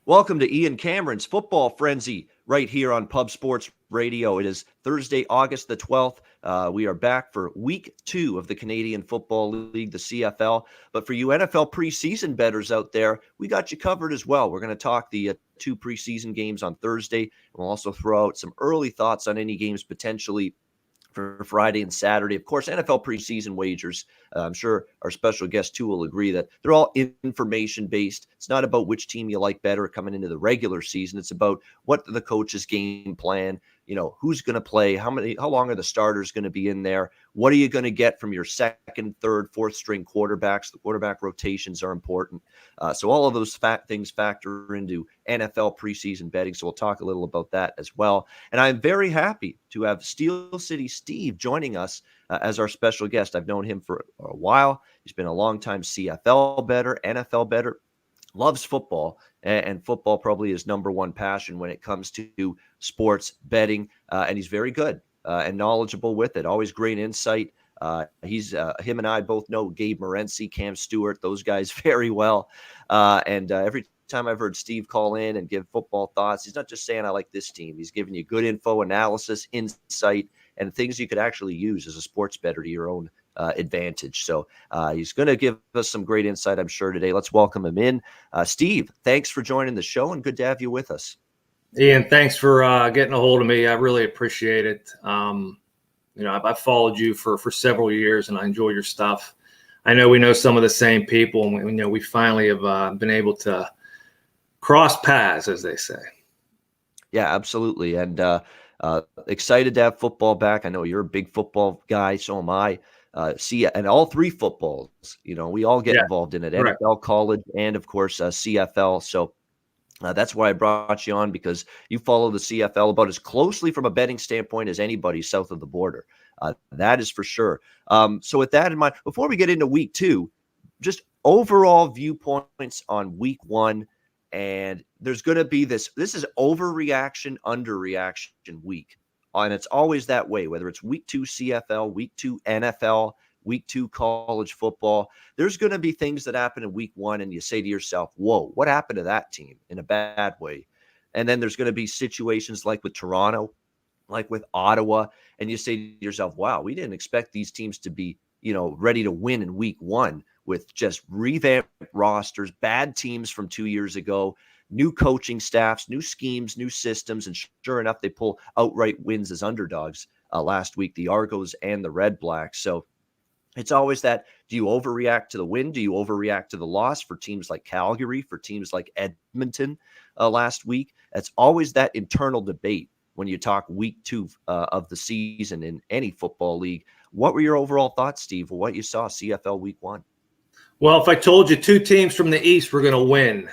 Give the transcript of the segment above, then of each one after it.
Welcome to Ian Cameron's Football Frenzy right here on Pub Sports Radio. It is Thursday, August the 12th. We are back for week 2 of the Canadian Football League, the CFL. But for you NFL preseason bettors out there, we got you covered as well. We're going to talk the 2 preseason games on Thursday. We'll also throw out some early thoughts on any games potentially for Friday and Saturday. Of course, NFL preseason wagers, I'm sure our special guest too will agree that they're all information-based. It's not about which team you like better coming into the regular season. It's about what the coach's game plan, who's going to play, how long are the starters going to be in there, what are you going to get from your second, third, fourth string quarterbacks. The quarterback rotations are important. So all of those things factor into NFL preseason betting. So we'll talk a little about that as well. And I'm very happy to have Steel City Steve joining us as our special guest. I've known him for a while. He's been a longtime CFL bettor, NFL bettor, loves football, and football probably his number one passion when it comes to sports betting. And he's very good and knowledgeable with it. Always great insight. Him and I both know Gabe Morency, Cam Stewart, those guys very well. And every time I've heard Steve call in and give football thoughts, he's not just saying I like this team. He's giving you good info, analysis, insight, and things you could actually use as a sports bettor to your own advantage. So he's going to give us some great insight, I'm sure, today. Let's welcome him in. Steve, thanks for joining the show, and good to have you with us. Ian, thanks for getting a hold of me. I really appreciate it. I've followed you for several years, and I enjoy your stuff. I know we know some of the same people, and we finally have been able to cross paths, as they say. Yeah, absolutely. And excited to have football back. I know you're a big football guy, so am I. And all 3 footballs, we all get involved in it, correct. NFL, college, and of course CFL. So that's why I brought you on, because you follow the CFL about as closely from a betting standpoint as anybody south of the border. That is for sure. So with that in mind, before we get into week 2, just overall viewpoints on week 1. And there's going to be this is overreaction, underreaction week. And it's always that way, whether it's week 2 CFL, week 2 NFL, week 2 college football. There's going to be things that happen in week 1, and you say to yourself, whoa, what happened to that team in a bad way? And then there's going to be situations like with Toronto, like with Ottawa, and you say to yourself, wow, we didn't expect these teams to be, ready to win in week 1 with just revamped rosters, bad teams from 2 years ago, new coaching staffs, new schemes, new systems, and sure enough, they pull outright wins as underdogs last week, the Argos and the Red Blacks. So it's always that, do you overreact to the win? Do you overreact to the loss for teams like Calgary, for teams like Edmonton last week? It's always that internal debate when you talk week 2 of the season in any football league. What were your overall thoughts, Steve, of what you saw CFL week 1? Well, if I told you 2 teams from the East were going to win,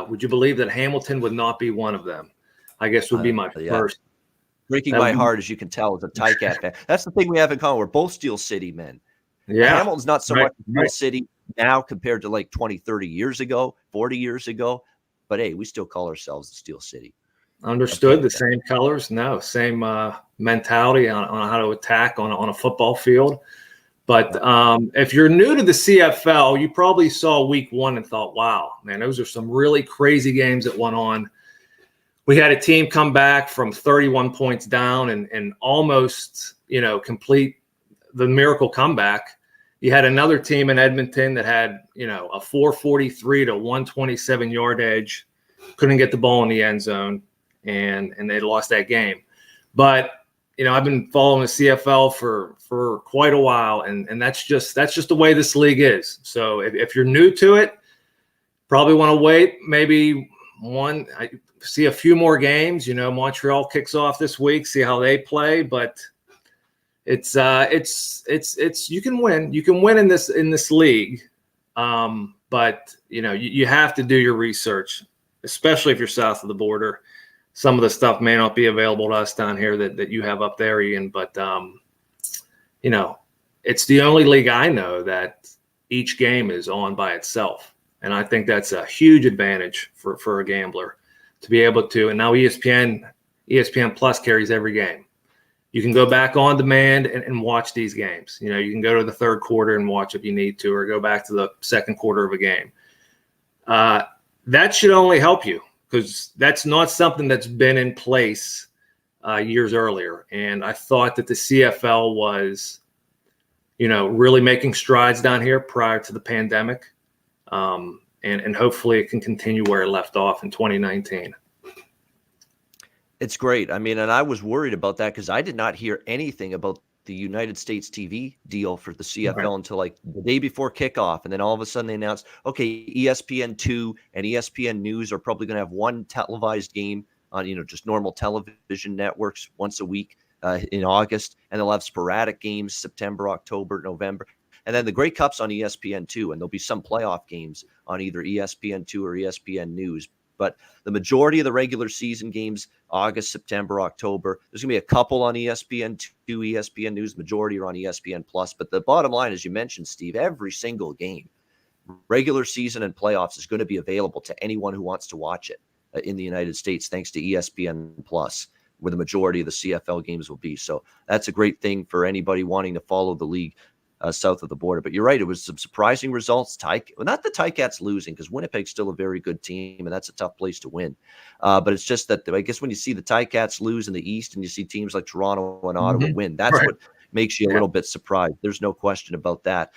would you believe that Hamilton would not be one of them? I guess would be my first. Breaking my heart, as you can tell, as a Ticat fan. That's the thing we have in common. We're both Steel City men. Yeah. Hamilton's not so much Steel City now compared to like 20, 30 years ago, 40 years ago. But, hey, we still call ourselves the Steel City. Understood. The same colors. No, same mentality on how to attack on a football field. But if you're new to the CFL, you probably saw week 1 and thought, wow, man, those are some really crazy games that went on. We had a team come back from 31 points down and almost, complete the miracle comeback. You had another team in Edmonton that had, a 443 to 127 yard edge, couldn't get the ball in the end zone, and they lost that game. But I've been following the CFL for quite a while, and that's just the way this league is. So if you're new to it, probably want to wait maybe see a few more games. Montreal kicks off this week, see how they play, but it's you can win in this league, but you have to do your research, especially if you're south of the border. Some of the stuff may not be available to us down here that you have up there, Ian, but, it's the only league I know that each game is on by itself. And I think that's a huge advantage for a gambler to be able to. And now ESPN Plus carries every game. You can go back on demand and watch these games. You can go to the third quarter and watch if you need to, or go back to the second quarter of a game. That should only help you. because that's not something that's been in place years earlier. And I thought that the CFL was, really making strides down here prior to the pandemic. And hopefully it can continue where it left off in 2019. It's great. I mean, and I was worried about that because I did not hear anything about the United States TV deal for the CFL until like the day before kickoff. And then all of a sudden they announced, okay, ESPN2 and ESPN News are probably going to have one televised game on, just normal television networks once a week in August. And they'll have sporadic games September, October, November. And then the Grey Cup's on ESPN2, and there'll be some playoff games on either ESPN2 or ESPN News. But the majority of the regular season games, August, September, October, there's going to be a couple on ESPN2, ESPN News. Majority are on ESPN Plus. But the bottom line, as you mentioned, Steve, every single game, regular season and playoffs, is going to be available to anyone who wants to watch it in the United States, thanks to ESPN Plus, where the majority of the CFL games will be. So that's a great thing for anybody wanting to follow the league south of the border. But you're right, it was some surprising results. Not the Ticats losing, because Winnipeg's still a very good team, and that's a tough place to win. But it's just that I guess when you see the Ticats lose in the East and you see teams like Toronto and Ottawa win, that's what makes you a little bit surprised. There's no question about that.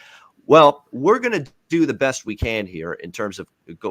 Well, we're going to do the best we can here in terms of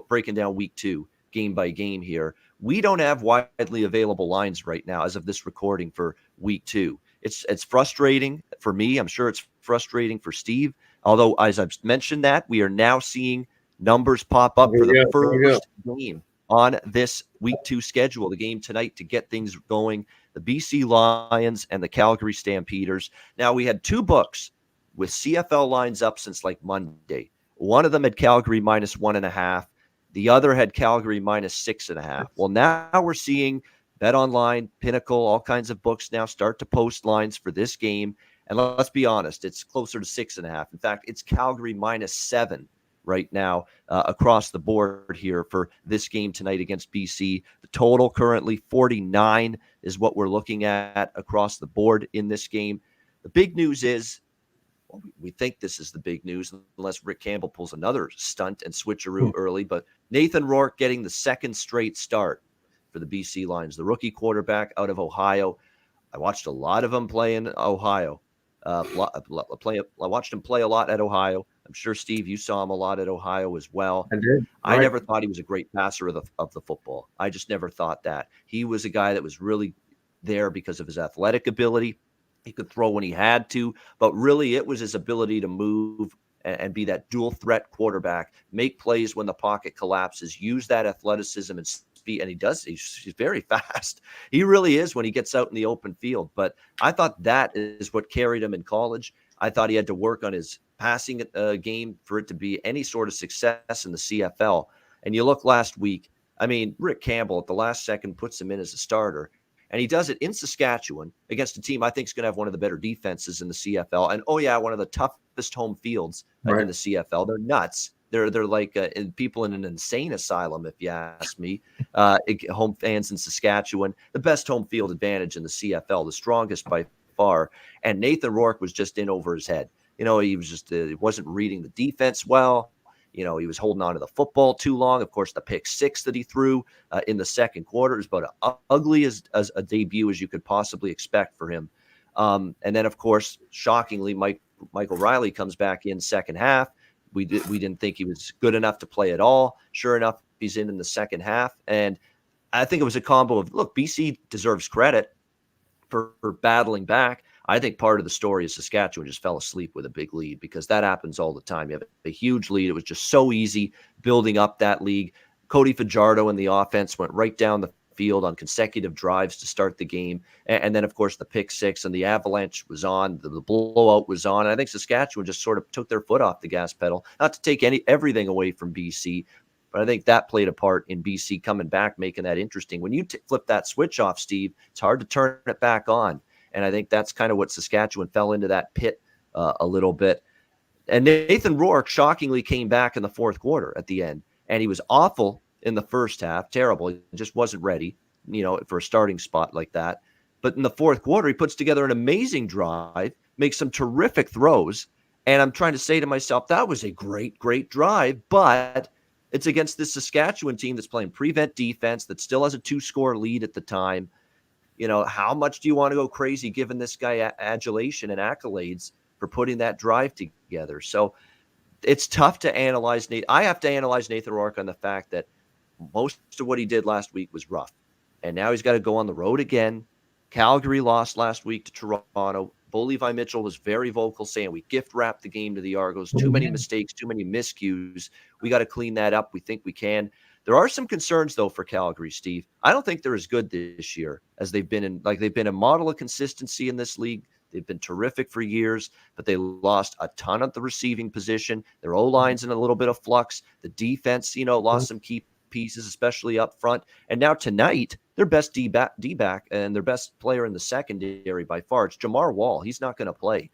breaking down week 2 game by game here. We don't have widely available lines right now as of this recording for week 2. It's frustrating for me. I'm sure it's frustrating for Steve. Although, as I've mentioned that, we are now seeing numbers pop up for the first game on this week 2 schedule, the game tonight to get things going, the BC Lions and the Calgary Stampeders. Now, we had 2 books with CFL lines up since like Monday. One of them had Calgary minus 1.5. The other had Calgary minus 6.5. Well, now we're seeing Bet Online, Pinnacle, all kinds of books now start to post lines for this game. And let's be honest, it's closer to 6.5. In fact, it's Calgary minus 7 right now across the board here for this game tonight against BC. The total currently 49 is what we're looking at across the board in this game. The big news is, well, we think this is the big news, unless Rick Campbell pulls another stunt and switcheroo early, but Nathan Rourke getting the second straight start for the BC Lions, the rookie quarterback out of Ohio. I watched a lot of him play in Ohio. I watched him play a lot at Ohio. I'm sure, Steve, you saw him a lot at Ohio as well. I did. I never thought he was a great passer of the football. I just never thought that. He was a guy that was really there because of his athletic ability. He could throw when he had to, but really it was his ability to move and be that dual threat quarterback, make plays when the pocket collapses, use that athleticism and speed. And he does. He's very fast. He really is when he gets out in the open field. But I thought that is what carried him in college. I thought he had to work on his passing game for it to be any sort of success in the CFL. And you look last week, I mean, Rick Campbell at the last second puts him in as a starter. And he does it in Saskatchewan against a team I think is going to have one of the better defenses in the CFL. And, one of the toughest home fields in the CFL. They're nuts. They're like people in an insane asylum, if you ask me. Home fans in Saskatchewan, the best home field advantage in the CFL, the strongest by far. And Nathan Rourke was just in over his head. He was just he wasn't reading the defense well. He was holding on to the football too long. Of course, the pick 6 that he threw in the second quarter is about as ugly as a debut as you could possibly expect for him. And then, of course, shockingly, Michael Riley comes back in second half. We didn't think he was good enough to play at all. Sure enough, he's in the second half. And I think it was a combo of, look, BC deserves credit for battling back. I think part of the story is Saskatchewan just fell asleep with a big lead, because that happens all the time. You have a huge lead. It was just so easy building up that league. Cody Fajardo and the offense went right down the field on consecutive drives to start the game. And then, of course, the pick 6 and the avalanche was on. The blowout was on. And I think Saskatchewan just sort of took their foot off the gas pedal, not to take everything away from BC, but I think that played a part in BC coming back, making that interesting. When you flip that switch off, Steve, it's hard to turn it back on. And I think that's kind of what Saskatchewan fell into that pit a little bit. And Nathan Rourke shockingly came back in the fourth quarter at the end. And he was awful in the first half, terrible. He just wasn't ready, for a starting spot like that. But in the fourth quarter, he puts together an amazing drive, makes some terrific throws. And I'm trying to say to myself, that was a great, great drive. But It's against this Saskatchewan team that's playing prevent defense that still has a 2-score lead at the time. How much do you want to go crazy giving this guy adulation and accolades for putting that drive together? So it's tough to analyze. I have to analyze Nathan Rourke on the fact that most of what he did last week was rough. And now he's got to go on the road again. Calgary lost last week to Toronto. Bo Levi Mitchell was very vocal saying we gift wrapped the game to the Argos. Too many mistakes, too many miscues. We got to clean that up. We think we can. There are some concerns, though, for Calgary, Steve. I don't think they're as good this year as they've been they've been a model of consistency in this league. They've been terrific for years, but they lost a ton at the receiving position. Their O-line's in a little bit of flux. The defense, lost some key pieces, especially up front. And now tonight, their best D-back and their best player in the secondary by far, it's Jamar Wall. He's not going to play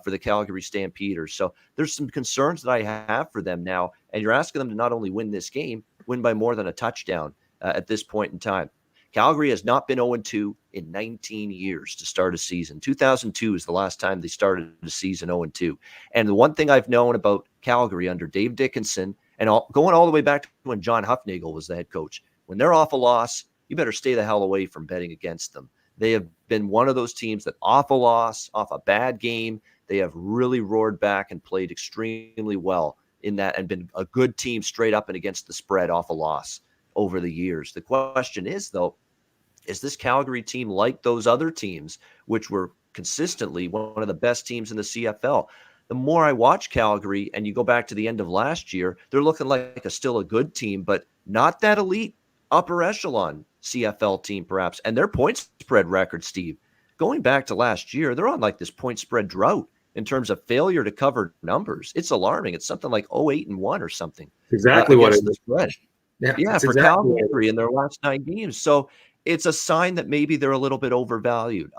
for the Calgary Stampeders. So there's some concerns that I have for them now. And you're asking them to not only win this game, win by more than a touchdown at this point in time. Calgary has not been 0-2 in 19 years to start a season. 2002 is the last time they started a season 0-2. And the one thing I've known about Calgary under Dave Dickinson and going all the way back to when John Hufnagel was the head coach, when they're off a loss, you better stay the hell away from betting against them. They have been one of those teams that off a loss, off a bad game, they have really roared back and played extremely well in that and been a good team straight up and against the spread off a loss over the years. The question is, though, is this Calgary team like those other teams, which were consistently one of the best teams in the CFL? The more I watch Calgary, and you go back to the end of last year, they're looking like still a good team, but not that elite upper echelon CFL team, perhaps. And their point spread record, Steve, going back to last year, they're on like this point spread drought in terms of failure to cover numbers. It's alarming. It's something like 0-8-1 or something. Exactly what it is. Spread. Yeah, for exactly Calgary in their last 9 games. So it's a sign that maybe they're a little bit overvalued.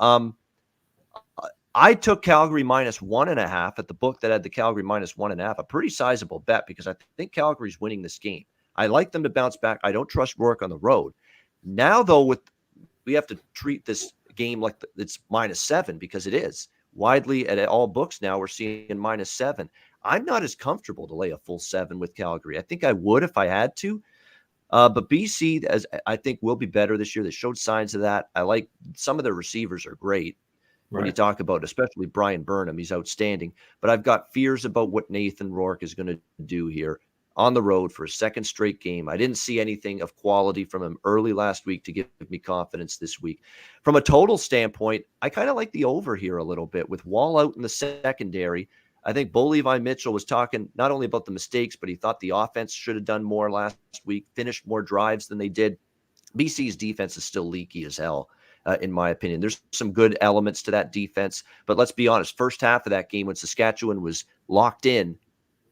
I took Calgary -1.5 at the book that had the Calgary -1.5, a pretty sizable bet because I think Calgary's winning this game. I like them to bounce back. I don't trust Rourke on the road. Now, though, we have to treat this game like it's -7 because it is. Widely at all books now, we're seeing -7. I'm not as comfortable to lay a full 7 with Calgary. I think I would if I had to. But BC, as I think, will be better this year. They showed signs of that. I like some of their receivers are great. When you talk about, especially Brian Burnham, he's outstanding. But I've got fears about what Nathan Rourke is going to do here on the road for a second straight game. I didn't see anything of quality from him early last week to give me confidence this week. From a total standpoint, I kind of like the over here a little bit with Wall out in the secondary. I think Bo Levi Mitchell was talking not only about the mistakes, but he thought the offense should have done more last week, finished more drives than they did. BC's defense is still leaky as hell. In my opinion, there's some good elements to that defense, but let's be honest, first half of that game when Saskatchewan was locked in,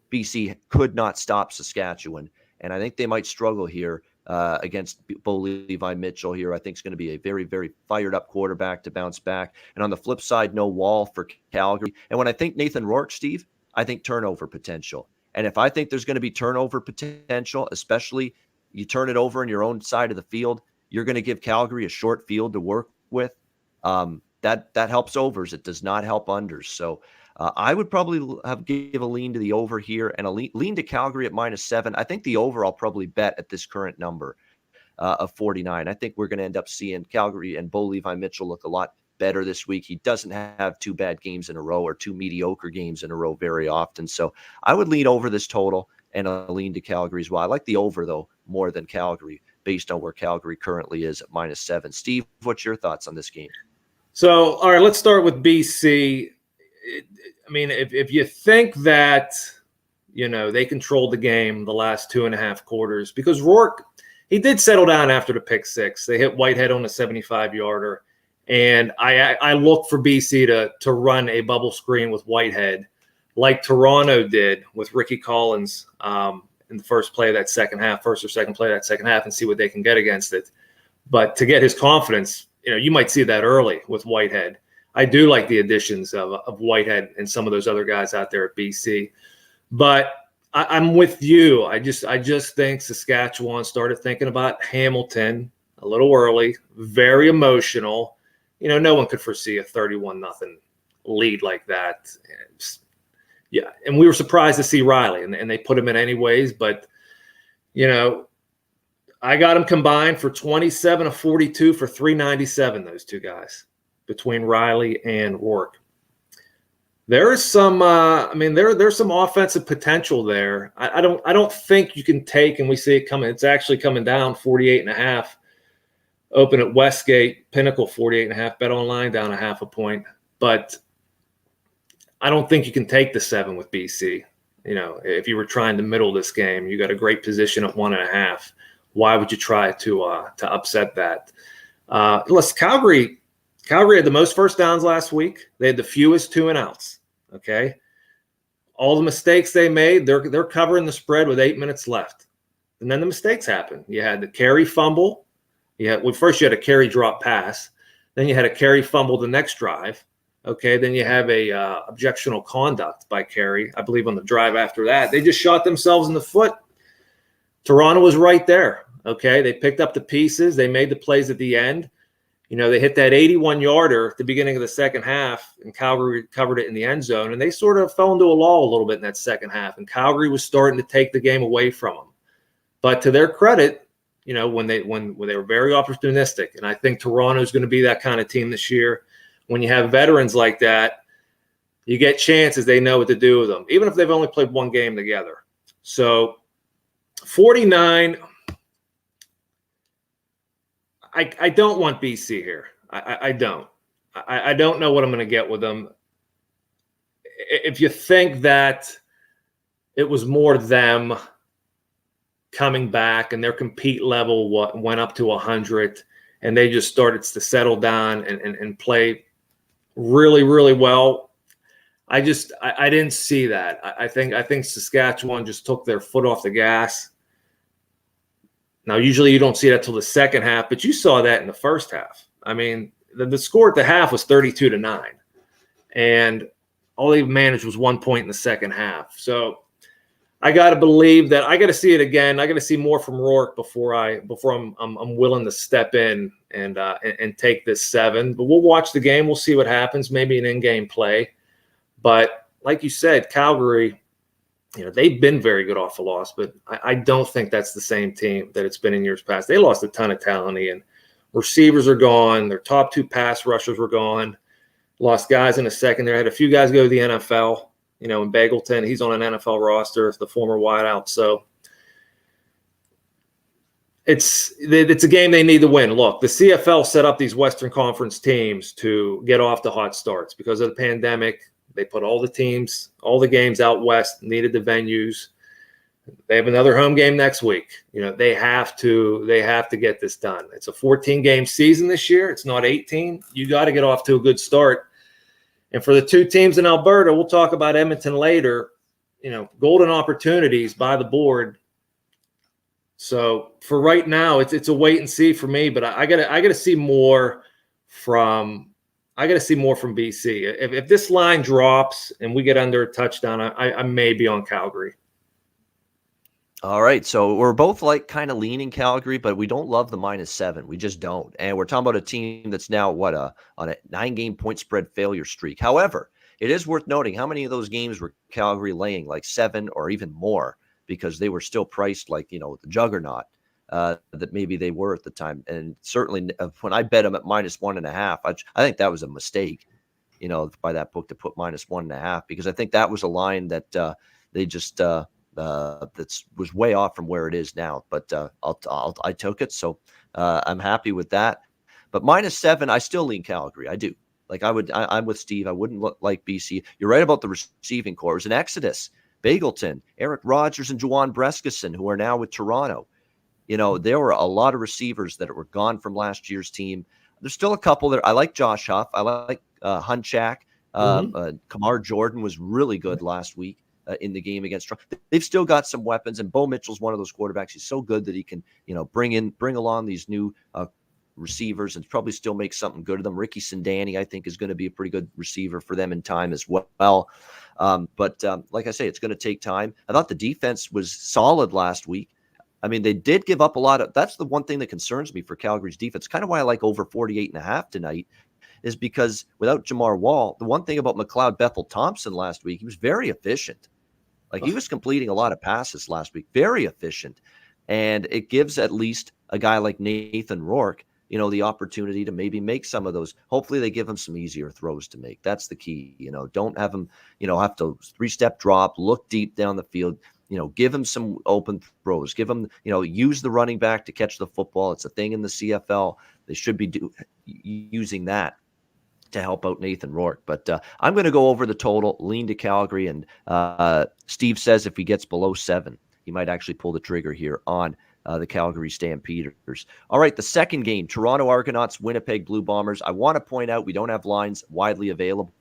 BC could not stop Saskatchewan. And I think they might struggle here against Bo Levi Mitchell here. I think it's going to be a very, very fired up quarterback to bounce back. And on the flip side, no Wall for Calgary. And when I think Nathan Rourke, Steve, I think turnover potential. And if I think there's going to be turnover potential, especially you turn it over in your own side of the field, you're going to give Calgary a short field to work with. That helps overs. It does not help unders. So I would probably give a lean to the over here and a lean to Calgary at -7. I think the over I'll probably bet at this current number of 49. I think we're going to end up seeing Calgary and Bo Levi Mitchell look a lot better this week. He doesn't have 2 bad games in a row or 2 mediocre games in a row very often. So I would lean over this total and a lean to Calgary as well. I like the over, though, more than Calgary based on where Calgary currently is at -7. Steve, what's your thoughts on this game? So, all right, let's start with BC. I mean, if you think that, they controlled the game the last 2.5 quarters, because Rourke, he did settle down after the pick 6. They hit Whitehead on a 75-yarder. And I look for BC to run a bubble screen with Whitehead like Toronto did with Ricky Collins in the first play of that second half, first or second play of that second half, and see what they can get against it. But to get his confidence, you might see that early with Whitehead. I do like the additions of Whitehead and some of those other guys out there at BC. But I'm with you. I just think Saskatchewan started thinking about Hamilton a little early, very emotional. No one could foresee a 31-0 lead like that. Yeah, and we were surprised to see Riley, and they put him in anyways. But, You know, I got them combined for 27 of 42 for 397, those two guys, between Riley and Rourke. There is some, there's some offensive potential there. I don't think you can take, and we see it coming. It's actually coming down 48.5. Open at Westgate, Pinnacle 48.5. Bet online down 0.5 point. But I don't think you can take the 7 with BC. You know, if you were trying to middle this game, you got a great position at 1.5. Why would you try to upset that? Listen, Calgary had the most first downs last week. They had the fewest 2-and-outs. Okay, all the mistakes they made, they're covering the spread with 8 minutes left, and then the mistakes happen. You had the carry fumble. First you had a carry drop pass, then you had a carry fumble the next drive. Okay, then you have a objectionable conduct by carry, I believe, on the drive after that. They just shot themselves in the foot. Toronto was right there. Okay, they picked up the pieces. They made the plays at the end. You know, they hit that 81-yarder at the beginning of the second half, and Calgary covered it in the end zone, and they sort of fell into a lull a little bit in that second half, and Calgary was starting to take the game away from them. But to their credit, you know, when they were very opportunistic, and I think Toronto is going to be that kind of team this year. When you have veterans like that, you get chances. They know what to do with them, even if they've only played one game together. So 49. I don't want BC here. I don't. I don't know what I'm going to get with them. If you think that it was more them coming back and their compete level went up to 100 and they just started to settle down and play really, really well, I didn't see that. I think Saskatchewan just took their foot off the gas. Now, usually you don't see that till the second half, but you saw that in the first half. I mean, the score at the half was 32-9, and all they managed was 1 point in the second half. So I got to believe that I got to see it again. I got to see more from Rourke before I'm willing to step in and take this 7. But we'll watch the game. We'll see what happens. Maybe an in-game play. But like you said, Calgary, you know, they've been very good off a loss, but I don't think that's the same team that it's been in years past. They lost a ton of talent, and receivers are gone. Their top 2 pass rushers were gone. Lost guys in the secondary. Had a few guys go to the NFL, you know, in Bagleton. He's on an NFL roster as the former wideout. So it's a game they need to win. Look, the CFL set up these Western Conference teams to get off to hot starts because of the pandemic. They put all the games out west, needed the venues. They have another home game next week. You know, they have to get this done. It's a 14-game season this year. It's not 18. You got to get off to a good start. And for the 2 teams in Alberta, we'll talk about Edmonton later, you know, golden opportunities by the board. So for right now, it's a wait and see for me, but I gotta see more from BC. If this line drops and we get under a touchdown, I may be on Calgary. All right, so we're both like kind of leaning Calgary, but we don't love the -7. We just don't. And we're talking about a team that's now on a 9-game point spread failure streak. However, it is worth noting how many of those games were Calgary laying like 7 or even more because they were still priced like, you know, the juggernaut that maybe they were at the time. And certainly when I bet them at -1.5, I think that was a mistake, you know, by that book to put -1.5 because I think that was a line that they just that was way off from where it is now. But I took it, so I'm happy with that. But -7, I still lean Calgary. I do. Like I'm with Steve. I wouldn't look like BC. You're right about the receiving corps. It was an exodus. Bagleton, Eric Rogers, and Juwan Brescison, who are now with Toronto. You know, there were a lot of receivers that were gone from last year's team. There's still a couple that I like. Josh Huff. I like Hunchak. Kamar Jordan was really good last week in the game against Toronto. They've still got some weapons, and Bo Mitchell's one of those quarterbacks. He's so good that he can, you know, bring along these new receivers and probably still make something good of them. Ricky Sindani, I think, is going to be a pretty good receiver for them in time as well. But like I say, it's going to take time. I thought the defense was solid last week. I mean, they did give up a lot of – that's the one thing that concerns me for Calgary's defense. Kind of why I like over 48.5 tonight is because without Jamar Wall, the one thing about McLeod Bethel-Thompson last week, he was very efficient. Like he was completing a lot of passes last week, very efficient. And it gives at least a guy like Nathan Rourke, the opportunity to maybe make some of those. Hopefully they give him some easier throws to make. That's the key. Don't have him, have to 3-step drop, look deep down the field, give him some open throws, give him, use the running back to catch the football. It's a thing in the CFL. They should be using that to help out Nathan Rourke. But I'm going to go over the total, lean to Calgary. And Steve says if he gets below 7, he might actually pull the trigger here on the Calgary Stampeders. All right, the second game, Toronto Argonauts, Winnipeg Blue Bombers. I want to point out we don't have lines widely available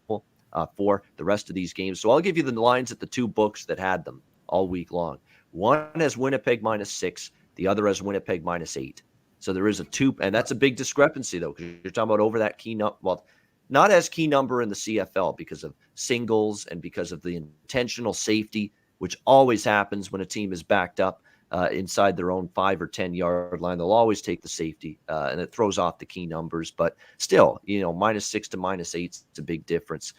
for the rest of these games. So I'll give you the lines at the two books that had them all week long. One has Winnipeg -6, the other has Winnipeg -8. So there is a 2, and that's a big discrepancy, though, because you're talking about over that key number. Well, not as key number in the CFL because of singles and because of the intentional safety, which always happens when a team is backed up inside their own 5 or 10 yard line. They'll always take the safety, and it throws off the key numbers. But still, -6 to -8 is a big difference.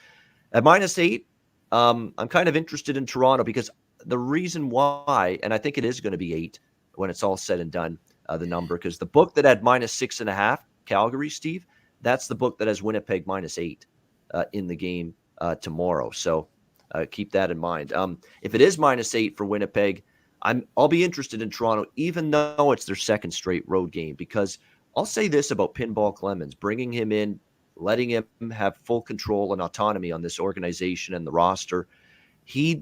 At -8, I'm kind of interested in Toronto because the reason why, and I think it is going to be 8 when it's all said and done, the number, because the book that had -6.5, Calgary, Steve, that's the book that has Winnipeg -8 in the game tomorrow. So keep that in mind. If it is -8 for Winnipeg, I'll be interested in Toronto, even though it's their second straight road game, because I'll say this about Pinball Clemens, bringing him in, letting him have full control and autonomy on this organization and the roster. He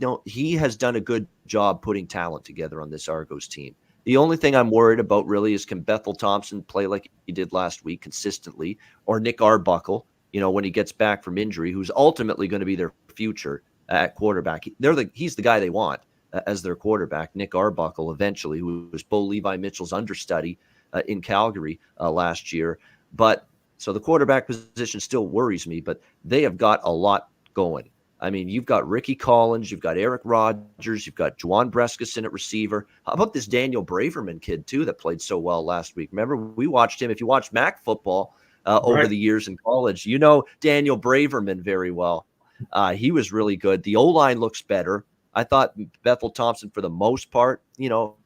has done a good job putting talent together on this Argos team. The only thing I'm worried about really is, can Bethel Thompson play like he did last week consistently, or Nick Arbuckle, when he gets back from injury, who's ultimately going to be their future at quarterback. He's the guy they want as their quarterback, Nick Arbuckle, eventually, who was Bo Levi Mitchell's understudy in Calgary last year. But so the quarterback position still worries me, but they have got a lot going. I mean, you've got Ricky Collins, you've got Eric Rogers, you've got Juwan Brescison at receiver. How about this Daniel Braverman kid, too, that played so well last week? Remember, we watched him. If you watched MAC football over the years in college, Daniel Braverman very well. He was really good. The O-line looks better. I thought Bethel Thompson, for the most part,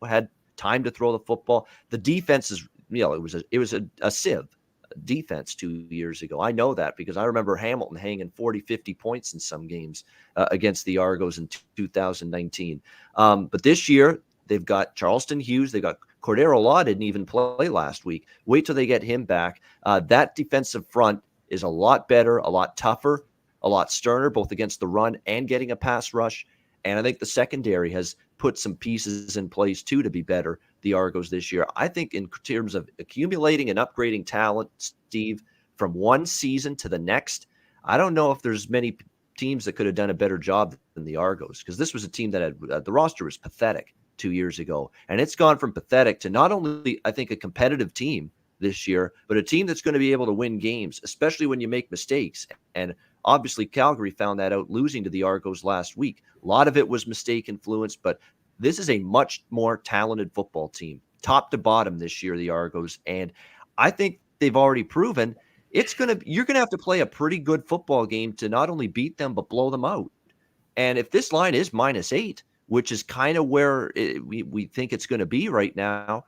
had time to throw the football. The defense is, it was a sieve defense 2 years ago. I know that because I remember Hamilton hanging 40, 50 points in some games against the Argos in 2019. But this year, they've got Charleston Hughes. They got Cordero Law didn't even play last week. Wait till they get him back. That defensive front is a lot better, a lot tougher, a lot sterner, both against the run and getting a pass rush. And I think the secondary has put some pieces in place, too, to be better, the Argos this year. I think in terms of accumulating and upgrading talent, Steve, from one season to the next, I don't know if there's many teams that could have done a better job than the Argos, because this was a team that had the roster was pathetic 2 years ago. And it's gone from pathetic to not only, I think, a competitive team this year, but a team that's going to be able to win games, especially when you make mistakes. And obviously, Calgary found that out losing to the Argos last week. A lot of it was mistake influence, but this is a much more talented football team, top to bottom this year, the Argos. And I think they've already proven you're going to have to play a pretty good football game to not only beat them, but blow them out. And if this line is -8, which is kind of where we think it's going to be right now,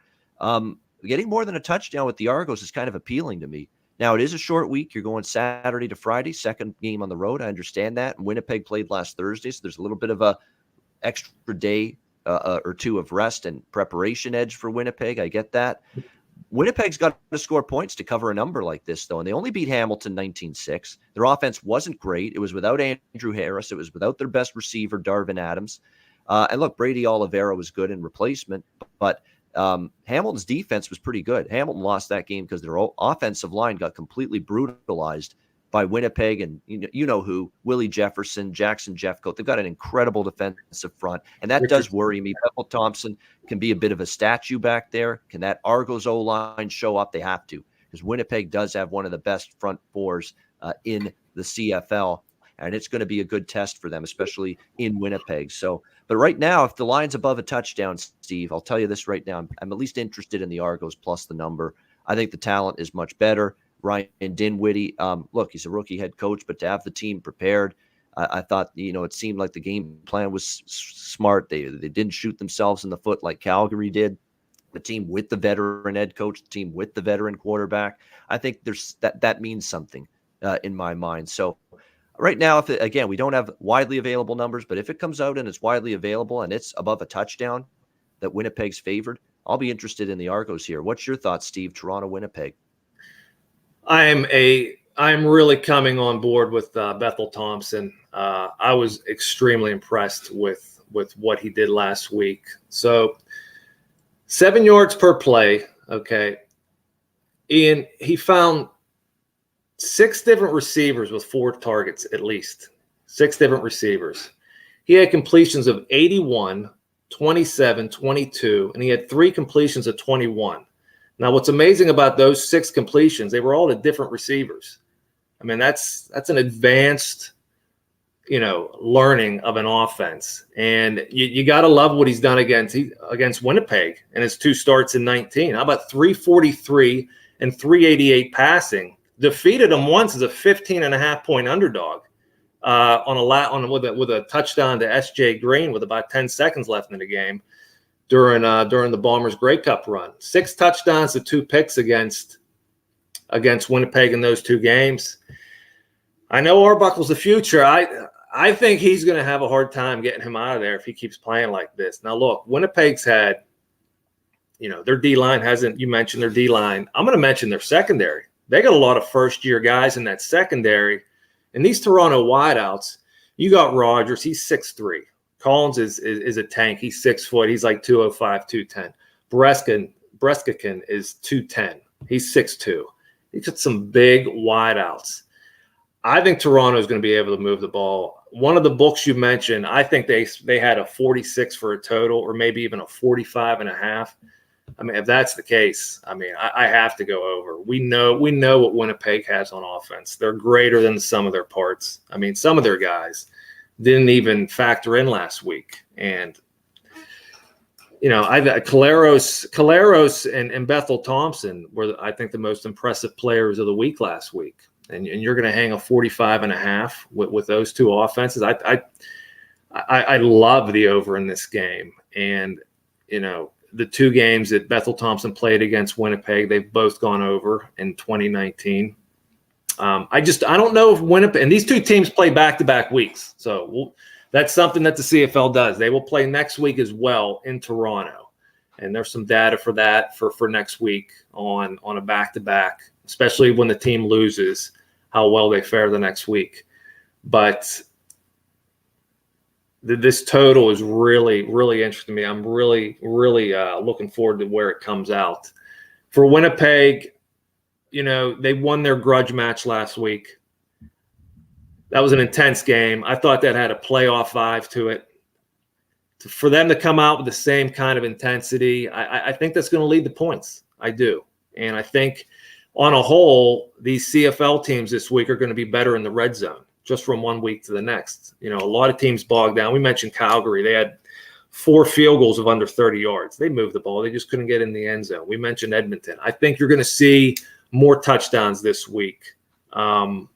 getting more than a touchdown with the Argos is kind of appealing to me. Now, it is a short week. You're going Saturday to Friday, second game on the road. I understand that. And Winnipeg played last Thursday, so there's a little bit of a extra day or two of rest and preparation edge for Winnipeg. I get that. Winnipeg's got to score points to cover a number like this, though, and they only beat Hamilton 19-6. Their offense wasn't great. It was without Andrew Harris. It was without their best receiver, Darvin Adams. And look, Brady Oliveira was good in replacement, but Hamilton's defense was pretty good. Hamilton lost that game because their offensive line got completely brutalized by Winnipeg and you know who, Willie Jefferson, Jackson Jeffcoat. They've got an incredible defensive front, and that does worry me. Bethel Thompson can be a bit of a statue back there. Can that Argos O-line show up? They have to, because Winnipeg does have one of the best front fours in the CFL, and it's going to be a good test for them, especially in Winnipeg. So, but right now, if the line's above a touchdown, Steve, I'll tell you this right now, I'm at least interested in the Argos plus the number. I think the talent is much better. Ryan Dinwiddie, look, he's a rookie head coach, but to have the team prepared, I thought, it seemed like the game plan was smart. They didn't shoot themselves in the foot like Calgary did. the team with the veteran head coach, the team with the veteran quarterback. I think that means something in my mind. So right now, again, we don't have widely available numbers, but if it comes out and it's widely available and it's above a touchdown that Winnipeg's favored, I'll be interested in the Argos here. What's your thoughts, Steve? Toronto, Winnipeg. I'm really coming on board with Bethel Thompson. I was extremely impressed with what he did last week. So 7 yards per play. Okay. Ian, he found 6 different receivers with 4 targets, at least 6 different receivers. He had completions of 81, 27, 22, and he had 3 completions of 21. Now, what's amazing about those 6 completions, they were all to different receivers. I mean, that's an advanced, learning of an offense. And you got to love what he's done against Winnipeg in his 2 starts in 19. How about 343 and 388 passing? Defeated them once as a 15.5-point underdog with a touchdown to S.J. Green with about 10 seconds left in the game during the Bombers' Grey Cup run. 6 touchdowns to 2 picks against Winnipeg in those 2 games. I know Arbuckle's the future. I think he's going to have a hard time getting him out of there if he keeps playing like this. Now, look, Winnipeg's had, their D-line hasn't – you mentioned their D-line. I'm going to mention their secondary. They got a lot of first-year guys in that secondary. And these Toronto wideouts, you got Rogers. He's 6'3". Collins is a tank. He's 6 foot. He's like 205, 210. Breskakin is 210. He's 6'2". He's got some big wideouts. I think Toronto is going to be able to move the ball. One of the books you mentioned, I think they had a 46 for a total, or maybe even a 45.5. I mean, if that's the case, I have to go over. We know what Winnipeg has on offense. They're greater than the sum of their parts. I mean, some of their guys didn't even factor in last week. And, Caleros and Bethel Thompson were, I think, the most impressive players of the week last week. And you're going to hang a 45.5 with those 2 offenses. I love the over in this game. And, the 2 games that Bethel Thompson played against Winnipeg, they've both gone over in 2019. I don't know if Winnipeg – and these 2 teams play back-to-back weeks. So that's something that the CFL does. They will play next week as well in Toronto. And there's some data for that for next week on a back-to-back, especially when the team loses, how well they fare the next week. But this total is really, really interesting to me. I'm really, really looking forward to where it comes out. For Winnipeg, they won their grudge match last week. That was an intense game. I thought that had a playoff vibe to it. For them to come out with the same kind of intensity, I think that's going to lead to points. I do. And I think on a whole, these CFL teams this week are going to be better in the red zone just from one week to the next. A lot of teams bogged down. We mentioned Calgary. They had 4 field goals of under 30 yards. They moved the ball. They just couldn't get in the end zone. We mentioned Edmonton. I think you're going to see more touchdowns this week than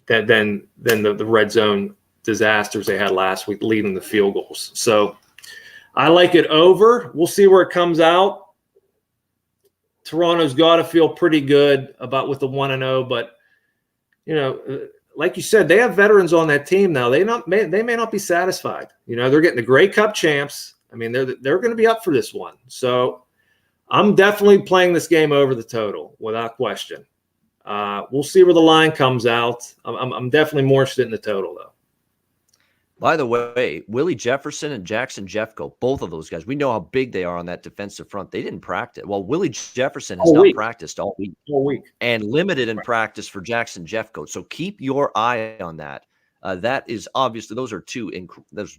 the red zone disasters they had last week, leading the field goals. So I like it over. We'll see where it comes out. Toronto's got to feel pretty good about with the 1-0, but like you said, they have veterans on that team now. They may not be satisfied. They're getting the Grey Cup champs. I mean, they're going to be up for this one. So I'm definitely playing this game over the total without question. We'll see where the line comes out. I'm definitely more interested in the total, though. By the way, Willie Jefferson and Jackson Jeffcoat, both of those guys, we know how big they are on that defensive front. They didn't practice. Well, Willie Jefferson has not practiced all week. And limited in practice for Jackson Jeffcoat. So keep your eye on that. That is obviously, those are 2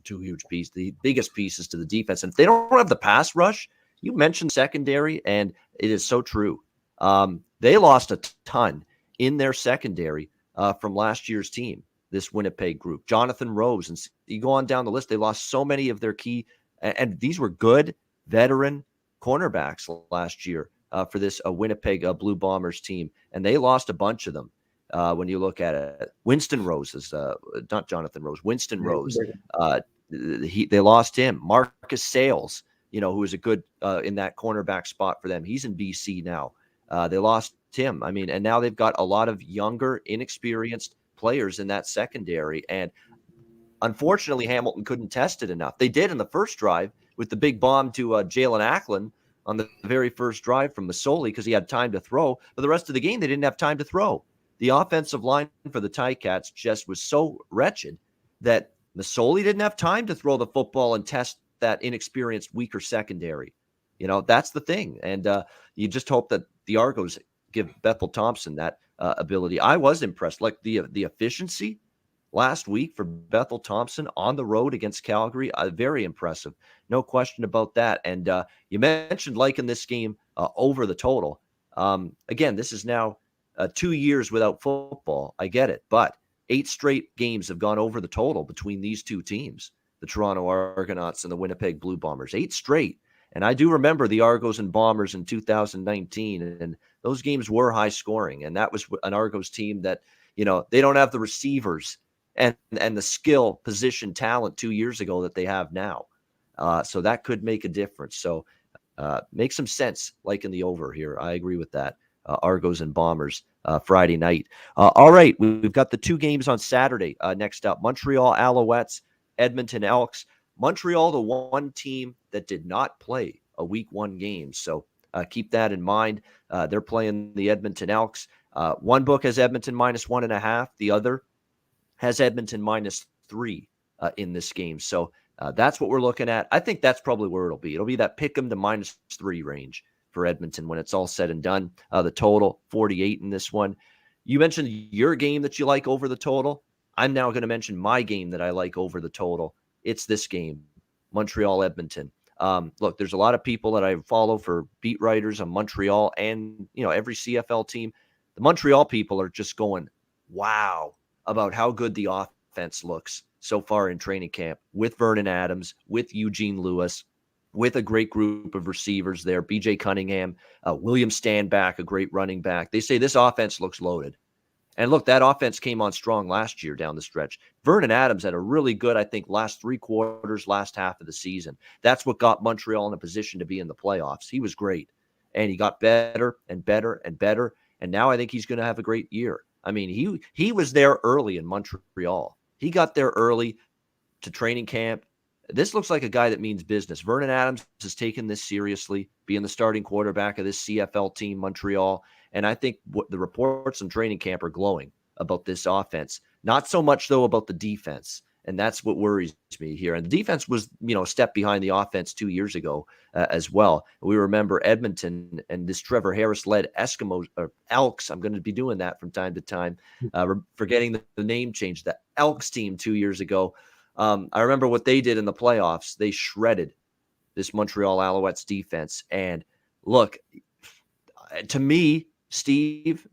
huge pieces, the biggest pieces to the defense. And if they don't have the pass rush, you mentioned secondary, and it is so true. They lost a ton in their secondary from last year's team. This Winnipeg group, Jonathan Rose, and you go on down the list, they lost so many of their key, and these were good veteran cornerbacks last year for this Winnipeg Blue Bombers team, and they lost a bunch of them. When you look at it, Winston Rose is not Jonathan Rose, Winston Rose. They lost him. Marcus Sales, who was a good in that cornerback spot for them. He's in BC now. They lost him. I mean, and now they've got a lot of younger, inexperienced players in that secondary. And unfortunately, Hamilton couldn't test it enough. They did in the first drive with the big bomb to Jalen Acklin on the very first drive from Masoli because he had time to throw. But the rest of the game, they didn't have time to throw. The offensive line for the Ticats just was so wretched that Masoli didn't have time to throw the football and test that inexperienced, weaker secondary. That's the thing. And you just hope that the Argos give Bethel Thompson that ability. I was impressed. Like the efficiency last week for Bethel Thompson on the road against Calgary, very impressive. No question about that. And you mentioned liking this game over the total. Again, this is now 2 years without football. I get it. But 8 straight games have gone over the total between these two teams, the Toronto Argonauts and the Winnipeg Blue Bombers. 8 straight. And I do remember the Argos and Bombers in 2019, and those games were high scoring. And that was an Argos team that, they don't have the receivers and the skill, position, talent 2 years ago that they have now. So that could make a difference. So make some sense, like in the over here. I agree with that. Argos and Bombers Friday night. All right, we've got the 2 games on Saturday. Next up, Montreal Alouettes, Edmonton Elks. Montreal, the one team that did not play a week 1 game. So keep that in mind. They're playing the Edmonton Elks. One book has Edmonton -1.5. The other has Edmonton -3 in this game. So that's what we're looking at. I think that's probably where it'll be. It'll be that pick 'em to -3 range for Edmonton when it's all said and done. The total, 48 in this one. You mentioned your game that you like over the total. I'm now going to mention my game that I like over the total. It's this game, Montreal-Edmonton. Look, there's a lot of people that I follow for beat writers on Montreal and, every CFL team. The Montreal people are just going, wow, about how good the offense looks so far in training camp with Vernon Adams, with Eugene Lewis, with a great group of receivers there, BJ Cunningham, William Stanback, a great running back. They say this offense looks loaded. And look, that offense came on strong last year down the stretch. Vernon Adams had a really good, I think, last 3 quarters, last half of the season. That's what got Montreal in a position to be in the playoffs. He was great. And he got better and better and better. And now I think he's going to have a great year. I mean, he was there early in Montreal. He got there early to training camp. This looks like a guy that means business. Vernon Adams has taken this seriously, being the starting quarterback of this CFL team, Montreal. And I think what the reports in training camp are glowing about this offense. Not so much, though, about the defense. And that's what worries me here. And the defense was, a step behind the offense 2 years ago as well. We remember Edmonton and this Trevor Harris-led Eskimos or Elks. I'm going to be doing that from time to time, forgetting the name change. The Elks team 2 years ago. I remember what they did in the playoffs. They shredded this Montreal Alouettes defense. And look, to me, Steve,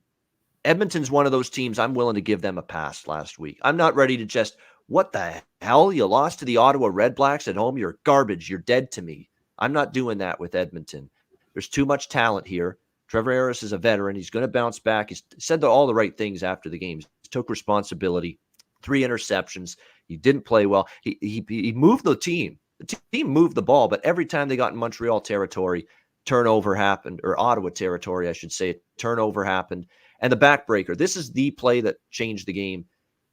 Edmonton's one of those teams I'm willing to give them a pass last week. I'm not ready to just, what the hell? You lost to the Ottawa Red Blacks at home? You're garbage. You're dead to me. I'm not doing that with Edmonton. There's too much talent here. Trevor Harris is a veteran. He's going to bounce back. He said all the right things after the game. He took responsibility. 3 interceptions. He didn't play well. He moved the team. The team moved the ball, but every time they got in Montreal territory, turnover happened, or Ottawa territory, I should say. Turnover happened. And the backbreaker. This is the play that changed the game.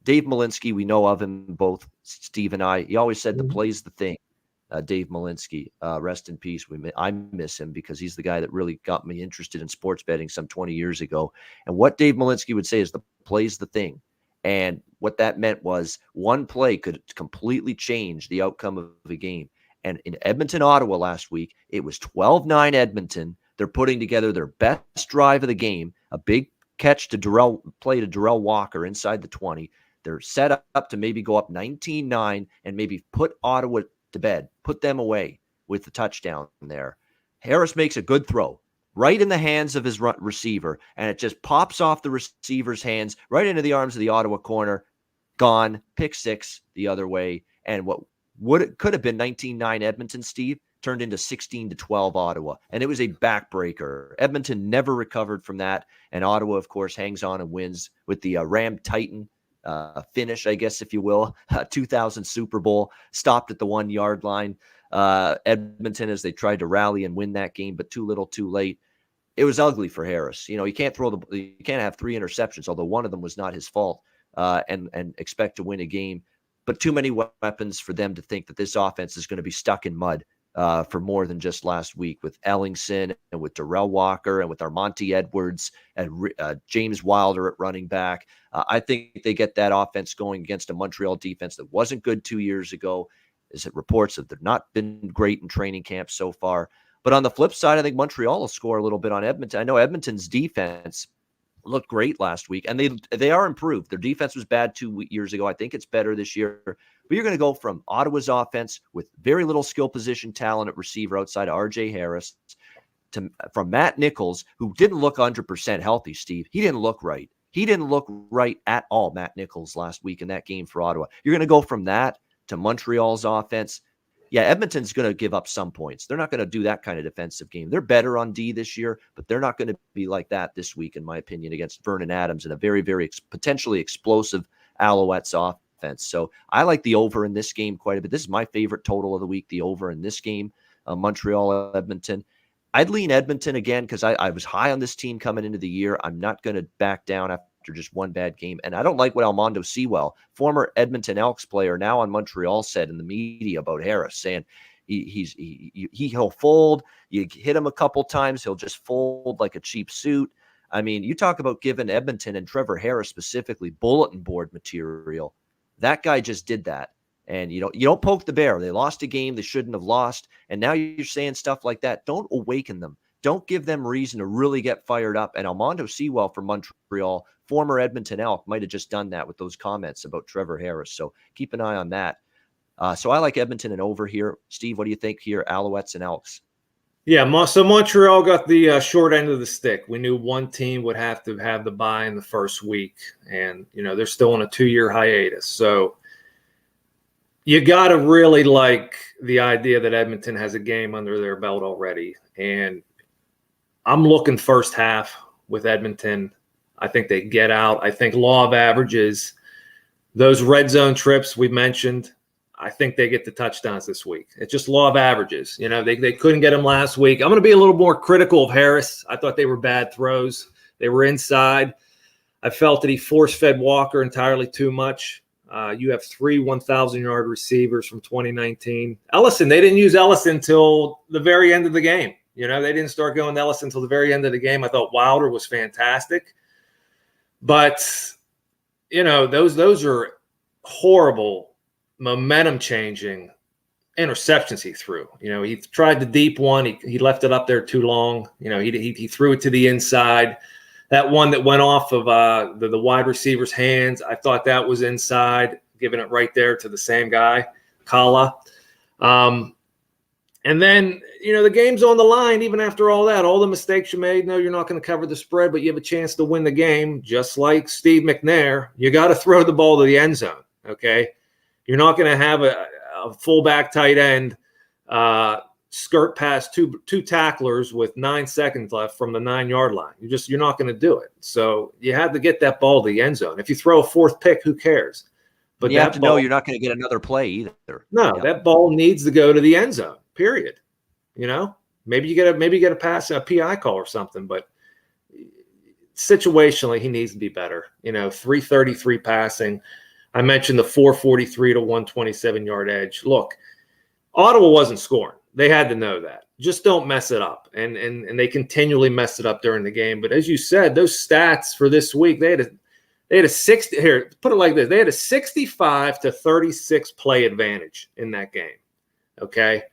Dave Malinsky, we know of him both, Steve and I. He always said the play's the thing. Dave Malinsky, rest in peace. I miss him because he's the guy that really got me interested in sports betting some 20 years ago. And what Dave Malinsky would say is the play's the thing. And what that meant was one play could completely change the outcome of the game. And in Edmonton, Ottawa last week, it was 12-9 Edmonton. They're putting together their best drive of the game, a big catch to Darrell Walker inside the 20. They're set up to maybe go up 19-9 and maybe put Ottawa to bed, put them away with the touchdown there. Harris makes a good throw right in the hands of his receiver, and it just pops off the receiver's hands right into the arms of the Ottawa corner. Gone, pick 6 the other way. And what could have been 19-9 Edmonton, Steve, turned into 16-12 Ottawa. And it was a backbreaker. Edmonton never recovered from that. And Ottawa, of course, hangs on and wins with the Ram Titan finish, I guess, if you will. 2000 Super Bowl, stopped at the 1 yard line. Edmonton as they tried to rally and win that game, but too little, too late. It was ugly for Harris. You can't have 3 interceptions, although one of them was not his fault, and expect to win a game. But too many weapons for them to think that this offense is going to be stuck in mud for more than just last week with Ellingson and with Darrell Walker and with Armonte Edwards and James Wilder at running back. I think they get that offense going against a Montreal defense that wasn't good 2 years ago. Is it reports that they've not been great in training camp so far? But on the flip side, I think Montreal will score a little bit on Edmonton. I know Edmonton's defense looked great last week, and they are improved. Their defense was bad 2 years ago. I think it's better this year. But you're going to go from Ottawa's offense with very little skill position talent at receiver outside of R.J. Harris from Matt Nichols, who didn't look 100% healthy, Steve. He didn't look right. He didn't look right at all, Matt Nichols, last week in that game for Ottawa. You're going to go from that to Montreal's offense. Yeah, Edmonton's going to give up some points. They're not going to do that kind of defensive game. They're better on D this year, but they're not going to be like that this week, in my opinion, against Vernon Adams and a very, very potentially explosive Alouettes offense. So I like the over in this game quite a bit. This is my favorite total of the week, the over in this game, Montreal-Edmonton. I'd lean Edmonton again because I was high on this team coming into the year. I'm not going to back down after just one bad game. And I don't like what Almondo Sewell, former Edmonton Elks player, now on Montreal, said in the media about Harris, saying he'll fold. You hit him a couple times, he'll just fold like a cheap suit. I mean, you talk about giving Edmonton and Trevor Harris specifically bulletin board material. That guy just did that. And you don't poke the bear. They lost a game they shouldn't have lost. And now you're saying stuff like that. Don't awaken them. Don't give them reason to really get fired up. And Almondo Sewell from Montreal, former Edmonton Elk, might have just done that with those comments about Trevor Harris. So keep an eye on that. So I like Edmonton and over here. Steve, what do you think here, Alouettes and Elks? Yeah, so Montreal got the short end of the stick. We knew one team would have to have the bye in the first week. And, they're still on a 2-year hiatus. So you got to really like the idea that Edmonton has a game under their belt already. And I'm looking first half with Edmonton. I think they get out. I think law of averages, those red zone trips we mentioned, I think they get the touchdowns this week. It's just law of averages. They couldn't get them last week. I'm going to be a little more critical of Harris. I thought they were bad throws. They were inside. I felt that he force-fed Walker entirely too much. You have 3 1,000-yard receivers from 2019. Ellison, they didn't use Ellison until the very end of the game. They didn't start going to Ellison until the very end of the game. I thought Wilder was fantastic. But, those are horrible, momentum-changing interceptions he threw. He tried the deep one. He left it up there too long. He threw it to the inside. That one that went off of the wide receiver's hands, I thought that was inside, giving it right there to the same guy, Kala. And then, the game's on the line even after all that. All the mistakes you made, no, you're not going to cover the spread, but you have a chance to win the game. Just like Steve McNair, you got to throw the ball to the end zone, okay? You're not going to have a fullback tight end skirt past two tacklers with 9 seconds left from the 9-yard line. You're not going to do it. So you had to get that ball to the end zone. If you throw a fourth pick, who cares? But you have to know you're not going to get another play either. No, yeah. That ball needs to go to the end zone. Period. Maybe you get a pass, a PI call or something, but situationally he needs to be better. 333 passing. I mentioned the 443 to 127 yard edge. Look, Ottawa wasn't scoring. They had to know that. Just don't mess it up. And they continually messed it up during the game. But as you said, those stats for this week, they had a 60 here, put it like this. They had a 65 to 36 play advantage in that game. Okay.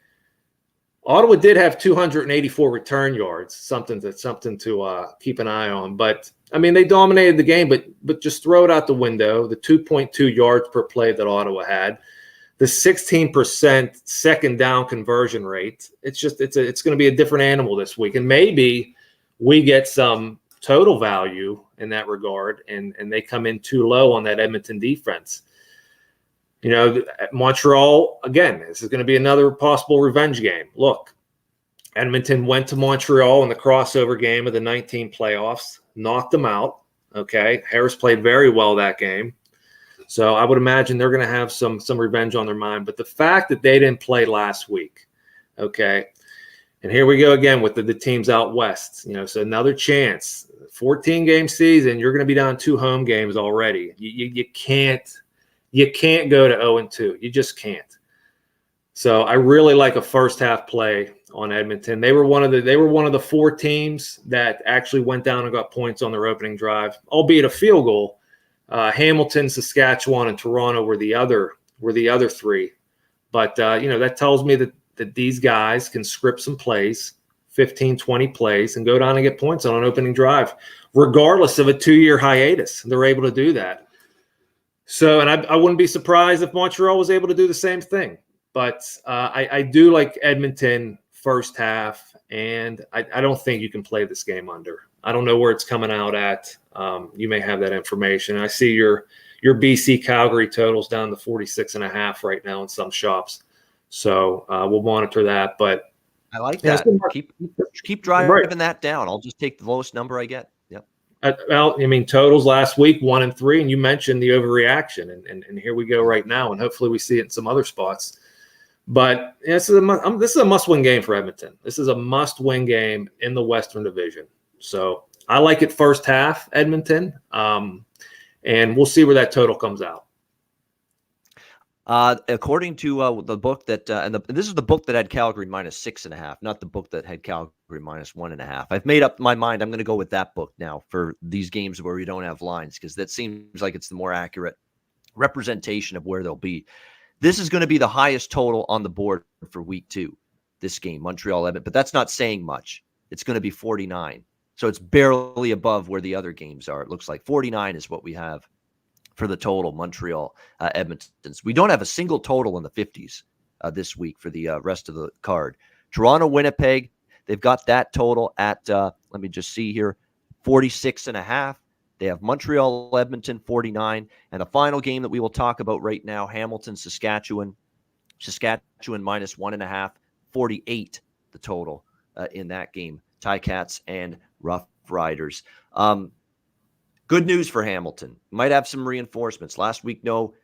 Ottawa did have 284 return yards, something to keep an eye on. But I mean, they dominated the game, but just throw it out the window. The 2.2 yards per play that Ottawa had, the 16% second down conversion rate. It's going to be a different animal this week, and maybe we get some total value in that regard, and they come in too low on that Edmonton defense. Montreal, again, this is going to be another possible revenge game. Look, Edmonton went to Montreal in the crossover game of the 19 playoffs, knocked them out. Okay. Harris played very well that game. So I would imagine they're going to have some revenge on their mind. But the fact that they didn't play last week, Okay. And here we go again with the teams out west. So another chance. 14-game season, you're going to be down 2 home games already. You can't go to 0-2. You just can't. So I really like a first half play on Edmonton. They were one of the 4 teams that actually went down and got points on their opening drive, albeit a field goal. Hamilton, Saskatchewan, and Toronto were the other 3. But that tells me that these guys can script some plays, 15, 20 plays, and go down and get points on an opening drive, regardless of a 2-year hiatus. They're able to do that. So, and I wouldn't be surprised if Montreal was able to do the same thing. But I do like Edmonton first half, and I don't think you can play this game under. I don't know where it's coming out at. You may have that information. I see your BC Calgary totals down to 46.5 right now in some shops. So we'll monitor that. But I like that. Keep driving that down. I'll just take the lowest number I get. Yep. Well, totals last week 1-3, and you mentioned the overreaction, and here we go right now, and hopefully we see it in some other spots. But this is a must-win game for Edmonton. This is a must-win game in the Western Division. So I like it first half, Edmonton, and we'll see where that total comes out. According to the book that, this is the book that had Calgary -6.5, not the book that had Calgary -1.5. I've made up my mind. I'm going to go with that book now for these games where we don't have lines, because that seems like it's the more accurate representation of where they'll be. This is going to be the highest total on the board for week 2, this game, Montreal Edmonton. But that's not saying much. It's going to be 49. So it's barely above where the other games are. It looks like 49 is what we have for the total, Montreal Edmonton's. We don't have a single total in the 50s this week for the rest of the card. Toronto, Winnipeg, they've got that total at, let me just see here, 46.5. They have Montreal, Edmonton, 49. And the final game that we will talk about right now, Hamilton, Saskatchewan. Saskatchewan -1.5, 48 the total in that game. Ticats and Roughriders. Good news for Hamilton. Might have some reinforcements. Last week, no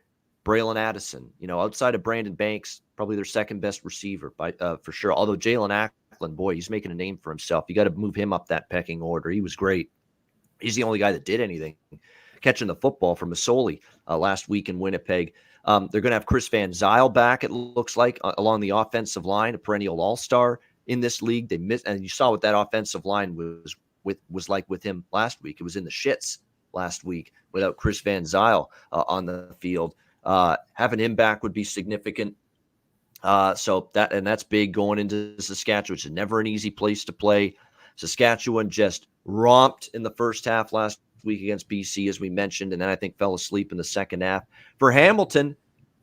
Braylon Addison. Outside of Brandon Banks, probably their second best receiver for sure. Although Jalen Acklin, boy, he's making a name for himself. You got to move him up that pecking order. He was great. He's the only guy that did anything catching the football from Masoli last week in Winnipeg. They're going to have Chris Van Zyl back, it looks like, along the offensive line, a perennial all-star in this league. They missed, and you saw what that offensive line was like with him last week. It was in the shits last week without Chris Van Zyl on the field. Having him back would be significant. So that's big going into Saskatchewan, which is never an easy place to play. Saskatchewan just romped in the first half last week against BC, as we mentioned, and then I think fell asleep in the second half. For Hamilton,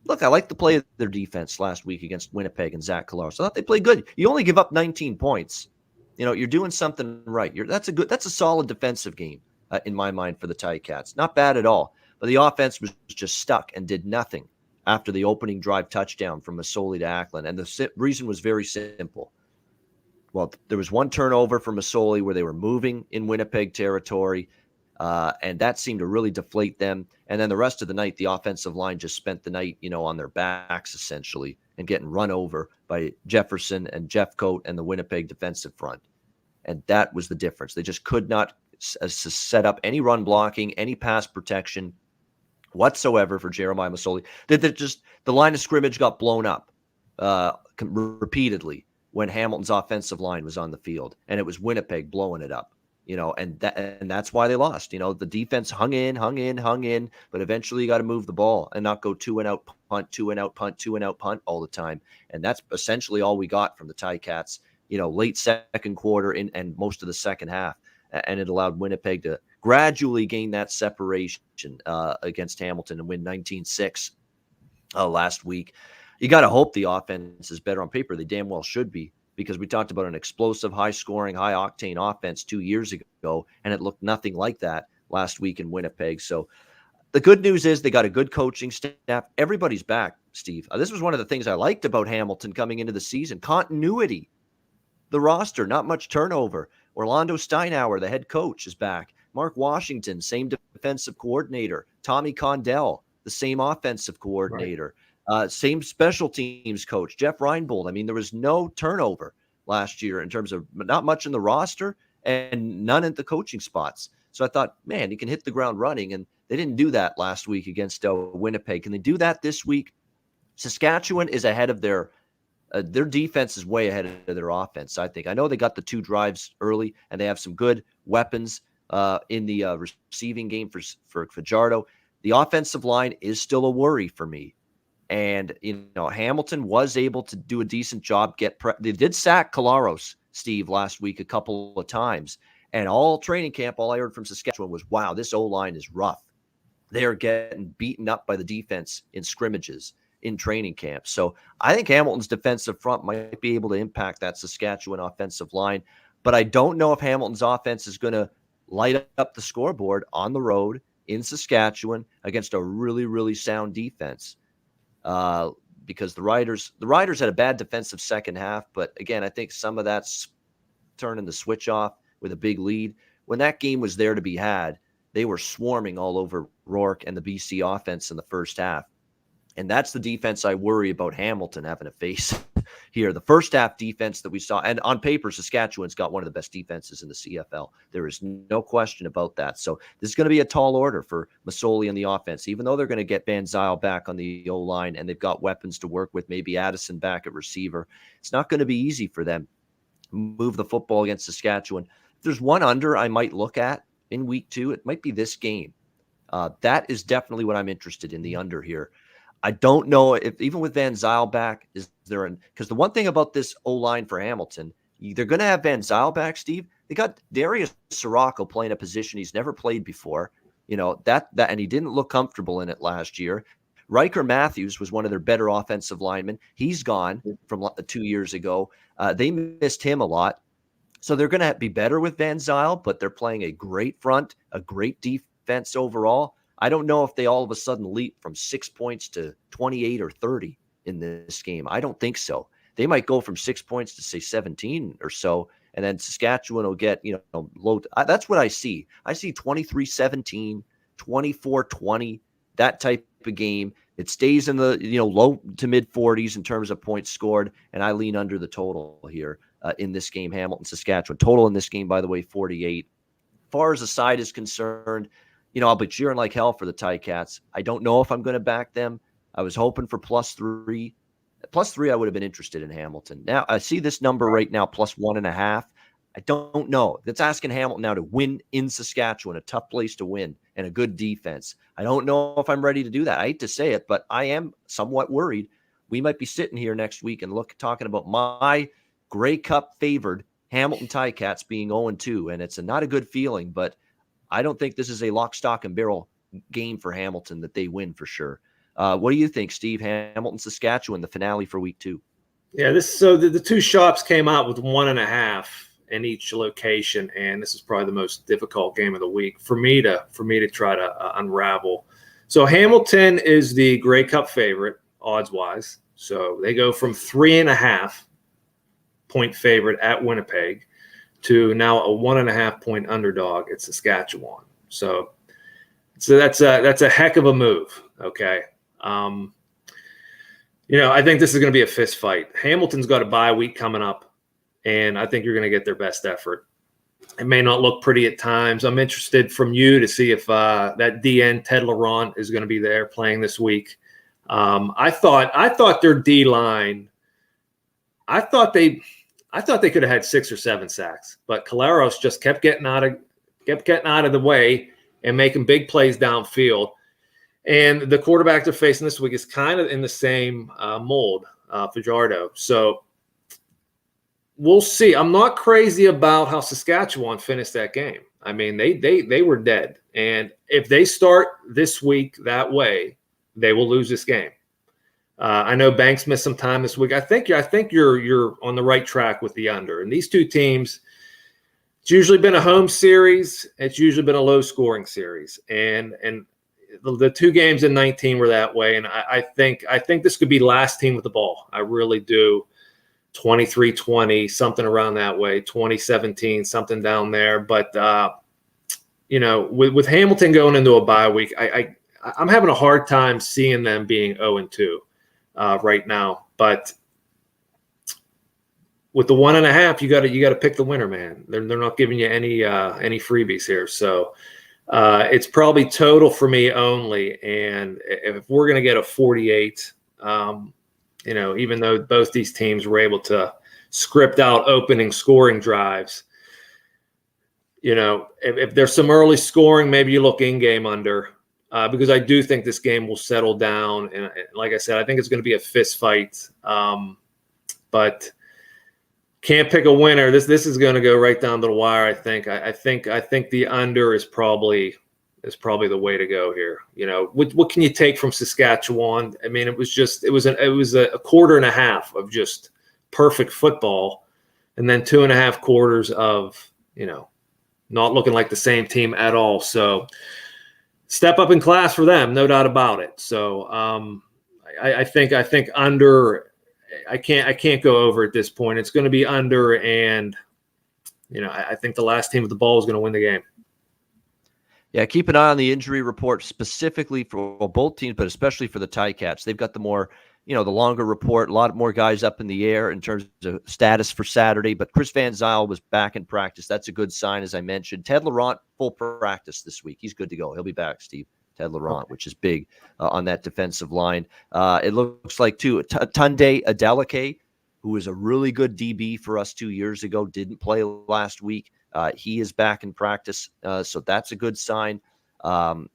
look, I like the play of their defense last week against Winnipeg and Zach Collaros. I thought they played good. You only give up 19 points. You're doing something right. That's a solid defensive game in my mind for the Ticats. Not bad at all. But the offense was just stuck and did nothing after the opening drive touchdown from Masoli to Acklin. And the reason was very simple. Well, there was one turnover from Masoli where they were moving in Winnipeg territory, and that seemed to really deflate them. And then the rest of the night, the offensive line just spent the night, on their backs essentially and getting run over by Jefferson and Jeffcoat and the Winnipeg defensive front. And that was the difference. They just could not set up any run blocking, any pass protection whatsoever for Jeremiah Masoli. The line of scrimmage got blown up repeatedly when Hamilton's offensive line was on the field, and it was Winnipeg blowing it up, and that's why they lost. The defense hung in, but eventually you got to move the ball and not go 2-and-out punt, 2-and-out punt, 2-and-out punt all the time. And that's essentially all we got from the Ticats, late second quarter and most of the second half. And it allowed Winnipeg to gradually gain that separation against Hamilton and win 19-6 last week. You got to hope the offense is better on paper. They damn well should be, because we talked about an explosive, high-scoring, high-octane offense 2 years ago, and it looked nothing like that last week in Winnipeg. So the good news is they got a good coaching staff. Everybody's back, Steve. This was one of the things I liked about Hamilton coming into the season. Continuity. The roster, not much turnover. Orlando Steinauer, the head coach, is back. Mark Washington, same defensive coordinator. Tommy Condell, the same offensive coordinator. Same special teams coach, Jeff Reinbold. I mean, there was no turnover last year in terms of not much in the roster and none at the coaching spots. So I thought, man, he can hit the ground running. And they didn't do that last week against Winnipeg. Can they do that this week? Saskatchewan is ahead of their defense is way ahead of their offense, I think. I know they got the 2 drives early, and they have some good weapons in the receiving game for Fajardo. The offensive line is still a worry for me. And, Hamilton was able to do a decent job. They did sack Collaros, Steve, last week a couple of times. And all training camp, all I heard from Saskatchewan was, wow, this O-line is rough. They're getting beaten up by the defense in scrimmages in training camp. So I think Hamilton's defensive front might be able to impact that Saskatchewan offensive line. But I don't know if Hamilton's offense is going to light up the scoreboard on the road in Saskatchewan against a really, really sound defense. Because the Riders had a bad defensive second half. But again, I think some of that's turning the switch off with a big lead. When that game was there to be had, they were swarming all over Rourke and the BC offense in the first half. And that's the defense I worry about Hamilton having to face here. The first half defense that we saw, and on paper, Saskatchewan's got one of the best defenses in the CFL. There is no question about that. So this is going to be a tall order for Masoli on the offense, even though they're going to get Van Zyl back on the O-line and they've got weapons to work with, maybe Addison back at receiver. It's not going to be easy for them to move the football against Saskatchewan. If there's one under I might look at in week 2, it might be this game. That is definitely what I'm interested in, the under here. I don't know if even with Van Zyl back, is there because the one thing about this O-line for Hamilton, they're going to have Van Zyl back, Steve. They got Darius Sirocco playing a position he's never played before. That and he didn't look comfortable in it last year. Riker Matthews was one of their better offensive linemen. He's gone from 2 years ago. They missed him a lot. So they're going to be better with Van Zyl, but they're playing a great front, a great defense overall. I don't know if they all of a sudden leap from 6 points to 28 or 30 in this game. I don't think so. They might go from 6 points to, say, 17 or so, and then Saskatchewan will get, low. That's what I see. I see 23-17, 24-20, that type of game. It stays in the, low to mid 40s in terms of points scored, and I lean under the total here in this game, Hamilton, Saskatchewan. Total in this game, by the way, 48. As far as the side is concerned, I'll be cheering like hell for the Ticats. I don't know if I'm going to back them. I was hoping for +3. +3, I would have been interested in Hamilton. Now, I see this number right now, +1.5. I don't know. That's asking Hamilton now to win in Saskatchewan, a tough place to win, and a good defense. I don't know if I'm ready to do that. I hate to say it, but I am somewhat worried. We might be sitting here next week and talking about my Grey Cup favored Hamilton Ticats being 0-2, and it's not a good feeling, but I don't think this is a lock, stock, and barrel game for Hamilton that they win for sure. What do you think, Steve? Hamilton, Saskatchewan, the finale for week 2. Yeah, the 2 shops came out with 1.5 in each location, and this is probably the most difficult game of the week for me to try to unravel. So Hamilton is the Grey Cup favorite odds wise. So they go from 3.5 point favorite at Winnipeg to now a 1.5 point underdog at Saskatchewan. So that's a heck of a move. Okay. I think this is going to be a fist fight. Hamilton's got a bye week coming up, and I think you're going to get their best effort. It may not look pretty at times. I'm interested from you to see if that DN Ted Laurent is going to be there playing this week. I thought their D line. I thought they could have had 6 or 7 sacks, but Collaros just kept getting out of the way and making big plays downfield. And the quarterback they're facing this week is kind of in the same mold, Fajardo. So we'll see. I'm not crazy about how Saskatchewan finished that game. I mean, they were dead, and if they start this week that way, they will lose this game. I know Banks missed some time this week. I think you're on the right track with the under. And these two teams, it's usually been a home series. It's usually been a low scoring series. And the 2 games in 19 were that way. And I think this could be last team with the ball. I really do. 23-20, something around that way. 20-17, something down there. But with Hamilton going into a bye week, I'm having a hard time seeing them being 0-2. right now. But with the 1.5, you got to pick the winner, man. They're not giving you any freebies here. So it's probably total for me only. And if we're going to get a 48, even though both these teams were able to script out opening scoring drives, if there's some early scoring, maybe you look in-game under, because I do think this game will settle down. And like I said, I think it's going to be a fist fight. But can't pick a winner. This is going to go right down to the wire. I think the under is probably the way to go here. What can you take from Saskatchewan? I mean, it was a quarter and a half of just perfect football, and then 2.5 quarters of not looking like the same team at all. So step up in class for them, no doubt about it. So I think under. I can't go over at this point. It's going to be under, and I think the last team with the ball is going to win the game. Yeah, keep an eye on the injury report specifically for both teams, but especially for the Ticats. They've got the more, the longer report, a lot more guys up in the air in terms of status for Saturday. But Chris Van Zyl was back in practice. That's a good sign, as I mentioned. Ted Laurent, full practice this week. He's good to go. He'll be back, Steve. Ted Laurent, which is big on that defensive line. It looks like, too, Tunde Adeleke, who was a really good DB for us 2 years ago, didn't play last week. He is back in practice, so that's a good sign. So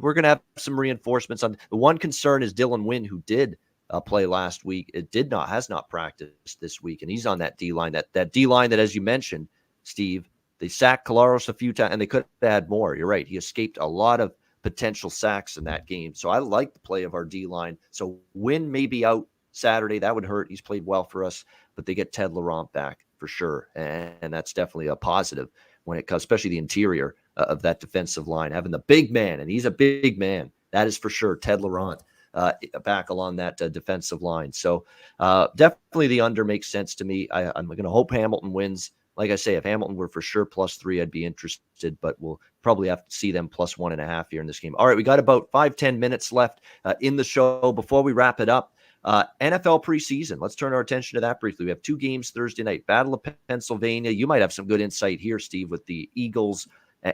we're going to have some reinforcements. On the one concern is Dylan Wynn, who did play last week. Has not practiced this week, and he's on that D-line. That D-line that, as you mentioned, Steve, they sacked Collaros a few times, and they could have had more. You're right. He escaped a lot of potential sacks in that game. So I like the play of our D-line. So Wynn may be out Saturday. That would hurt. He's played well for us, but they get Ted Laurent back for sure. And that's definitely a positive when it comes, especially the interior of that defensive line, having the big man, and he's a big man. That is for sure. Ted Laurent back along that defensive line. So definitely the under makes sense to me. I'm going to hope Hamilton wins. Like I say, if Hamilton were for sure +3, I'd be interested, but we'll probably have to see them +1.5 here in this game. All right, we got about 5-10 minutes left in the show. Before we wrap it up, NFL preseason. Let's turn our attention to that briefly. We have 2 games Thursday night. Battle of Pennsylvania. You might have some good insight here, Steve, with the Eagles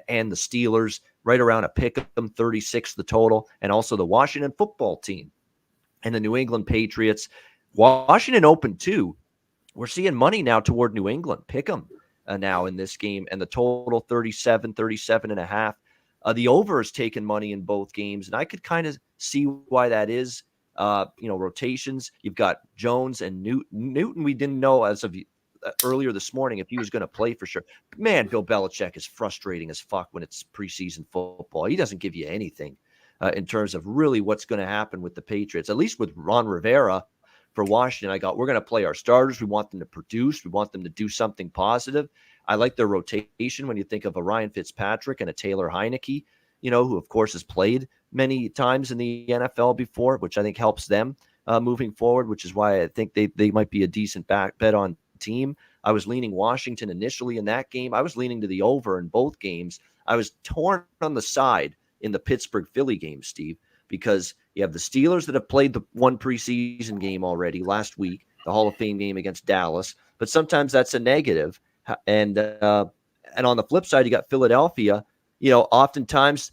and the Steelers, right around a pick 'em, 36 the total, and also the Washington football team and the New England Patriots. Washington open too. We're seeing money now toward New England. Pick 'em now in this game, and the total 37.5. The over has taken money in both games, and I could kind of see why that is. Rotations. You've got Jones and Newton. We didn't know as of earlier this morning if he was going to play for sure. Man, Bill Belichick is frustrating as fuck when it's preseason football. He doesn't give you anything in terms of really what's going to happen with the Patriots. At least with Ron Rivera for Washington, we're going to play our starters. We want them to produce. We want them to do something positive. I like their rotation when you think of a Ryan Fitzpatrick and a Taylor Heineke, who, of course, has played many times in the NFL before, which I think helps them moving forward, which is why I think they might be a decent bet on team. I was leaning Washington initially in that game. I was leaning to the over in both games. I was torn on the side in the Pittsburgh-Philly game, Steve, because you have the Steelers that have played the one preseason game already last week, the Hall of Fame game against Dallas, but sometimes that's a negative. And on the flip side, you got Philadelphia. Oftentimes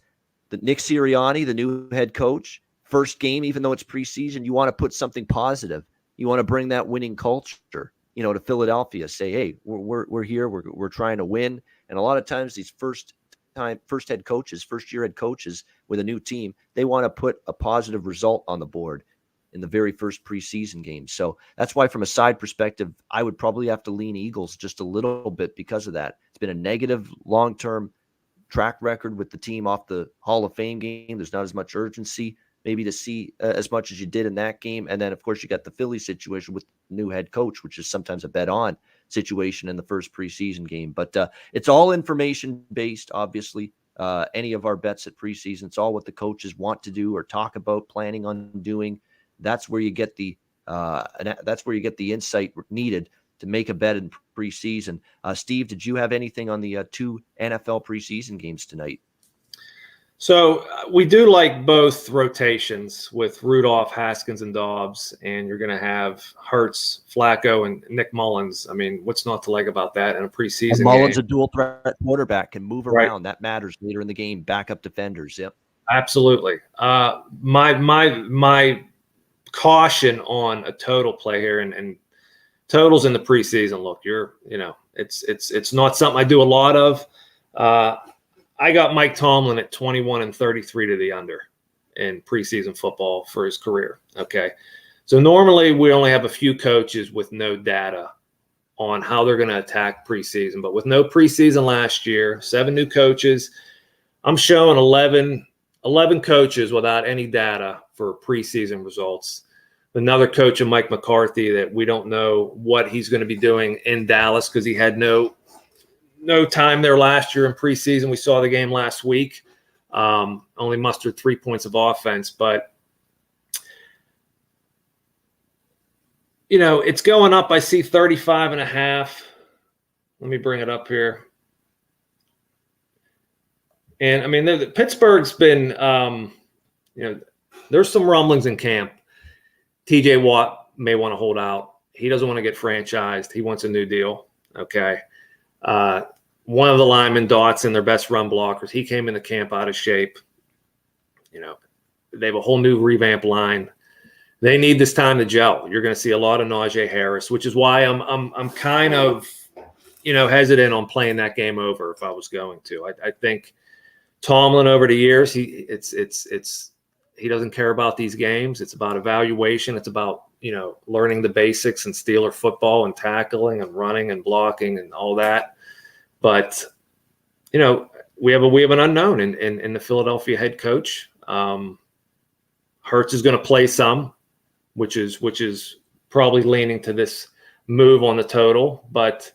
the Nick Sirianni, the new head coach, first game, even though it's preseason, you want to put something positive. You want to bring that winning culture, to Philadelphia. Say, hey, we're here. We're trying to win. And a lot of times these first-year head coaches with a new team, they want to put a positive result on the board in the very first preseason game. So that's why, from a side perspective, I would probably have to lean Eagles just a little bit because of that. It's been a negative long-term track record with the team off the Hall of Fame game. There's not as much urgency maybe to see as much as you did in that game. And then, of course, you got the Philly situation with new head coach, which is sometimes a bet on situation in the first preseason game. But it's all information based, obviously. Any of our bets at preseason, it's all what the coaches want to do or talk about, planning on doing. That's where you get the insight needed to make a bet in preseason. Steve, did you have anything on the 2 NFL preseason games tonight? So we do like both rotations with Rudolph, Haskins, and Dobbs, and you're going to have Hurts, Flacco, and Nick Mullins. I mean, what's not to like about that in a preseason And Mullins, game? a dual threat quarterback, can move Right. around. That matters later in the game. Backup defenders. Yep. Absolutely. My caution on a total play here, and totals in the preseason. Look, it's not something I do a lot of. I got Mike Tomlin at 21-33 to the under in preseason football for his career. Okay. So normally we only have a few coaches with no data on how they're going to attack preseason, but with no preseason last year, 7 new coaches, I'm showing 11 coaches without any data for preseason results. Another coach of Mike McCarthy that we don't know what he's going to be doing in Dallas because he had no time there last year in preseason. We saw the game last week. Only mustered 3 points of offense, but it's going up. I see 35.5. Let me bring it up here. And I mean, Pittsburgh's been, there's some rumblings in camp. TJ Watt may want to hold out. He doesn't want to get franchised. He wants a new deal. Okay. One of the linemen, Dotson, their best run blockers, he came into camp out of shape. They have a whole new revamped line. They need this time to gel. You're going to see a lot of Najee Harris, which is why I'm kind of, hesitant on playing that game over if I was going to. I think Tomlin over the years, he doesn't care about these games. It's about evaluation. It's about, learning the basics and Steeler football and tackling and running and blocking and all that. But, we have an unknown in the Philadelphia head coach. Hurts is going to play some, which is probably leaning to this move on the total. But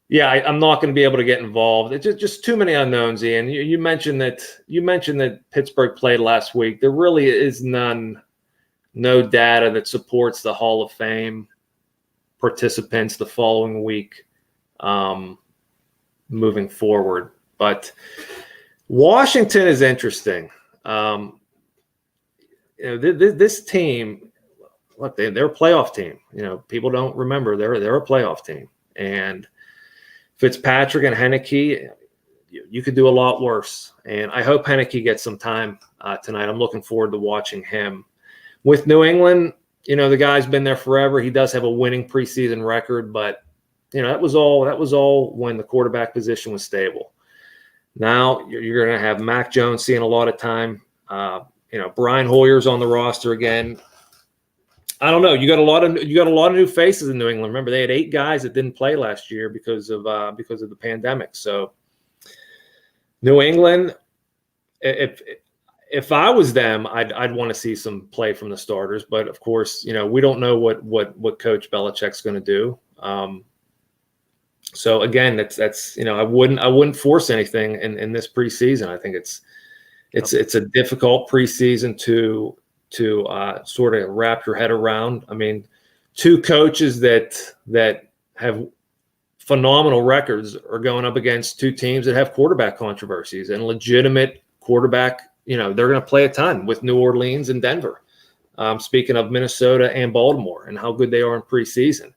yeah, I'm not going to be able to get involved. It's just too many unknowns, Ian. You mentioned that Pittsburgh played last week. There really is no data that supports the Hall of Fame participants the following week moving forward. But Washington is interesting. This team, look, they're a playoff team. People don't remember they're a playoff team, and Fitzpatrick and Heineke, you could do a lot worse. And I hope Heineke gets some time tonight. I'm looking forward to watching him. With New England, the guy's been there forever. He does have a winning preseason record, but that was all when the quarterback position was stable. Now you're going to have Mac Jones seeing a lot of time. Brian Hoyer's on the roster again. I don't know. You got a lot of new faces in New England. Remember, they had 8 guys that didn't play last year because of the pandemic. So, New England, if I was them, I'd want to see some play from the starters. But of course, we don't know what Coach Belichick's going to do. So again, that's I wouldn't force anything in this preseason. I think it's a difficult preseason to sort of wrap your head around. I mean, 2 coaches that have phenomenal records are going up against 2 teams that have quarterback controversies and legitimate quarterback. They're going to play a ton with New Orleans and Denver. Speaking of Minnesota and Baltimore and how good they are in preseason,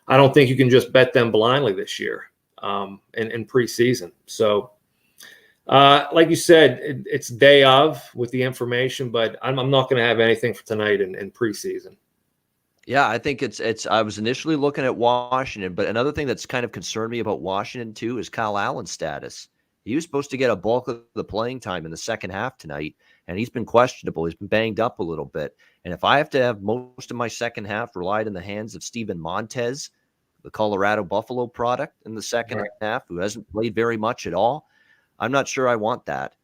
I don't think you can just bet them blindly this year in preseason. So, like you said, it's day of with the information, but I'm not going to have anything for tonight in preseason. Yeah, I think it's. I was initially looking at Washington, but another thing that's kind of concerned me about Washington too is Kyle Allen's status. He was supposed to get a bulk of the playing time in the second half tonight, and he's been questionable. He's been banged up a little bit. And if I have to have most of my second half relied in the hands of Steven Montez, the Colorado Buffalo product in the second half, who hasn't played very much at all, I'm not sure I want that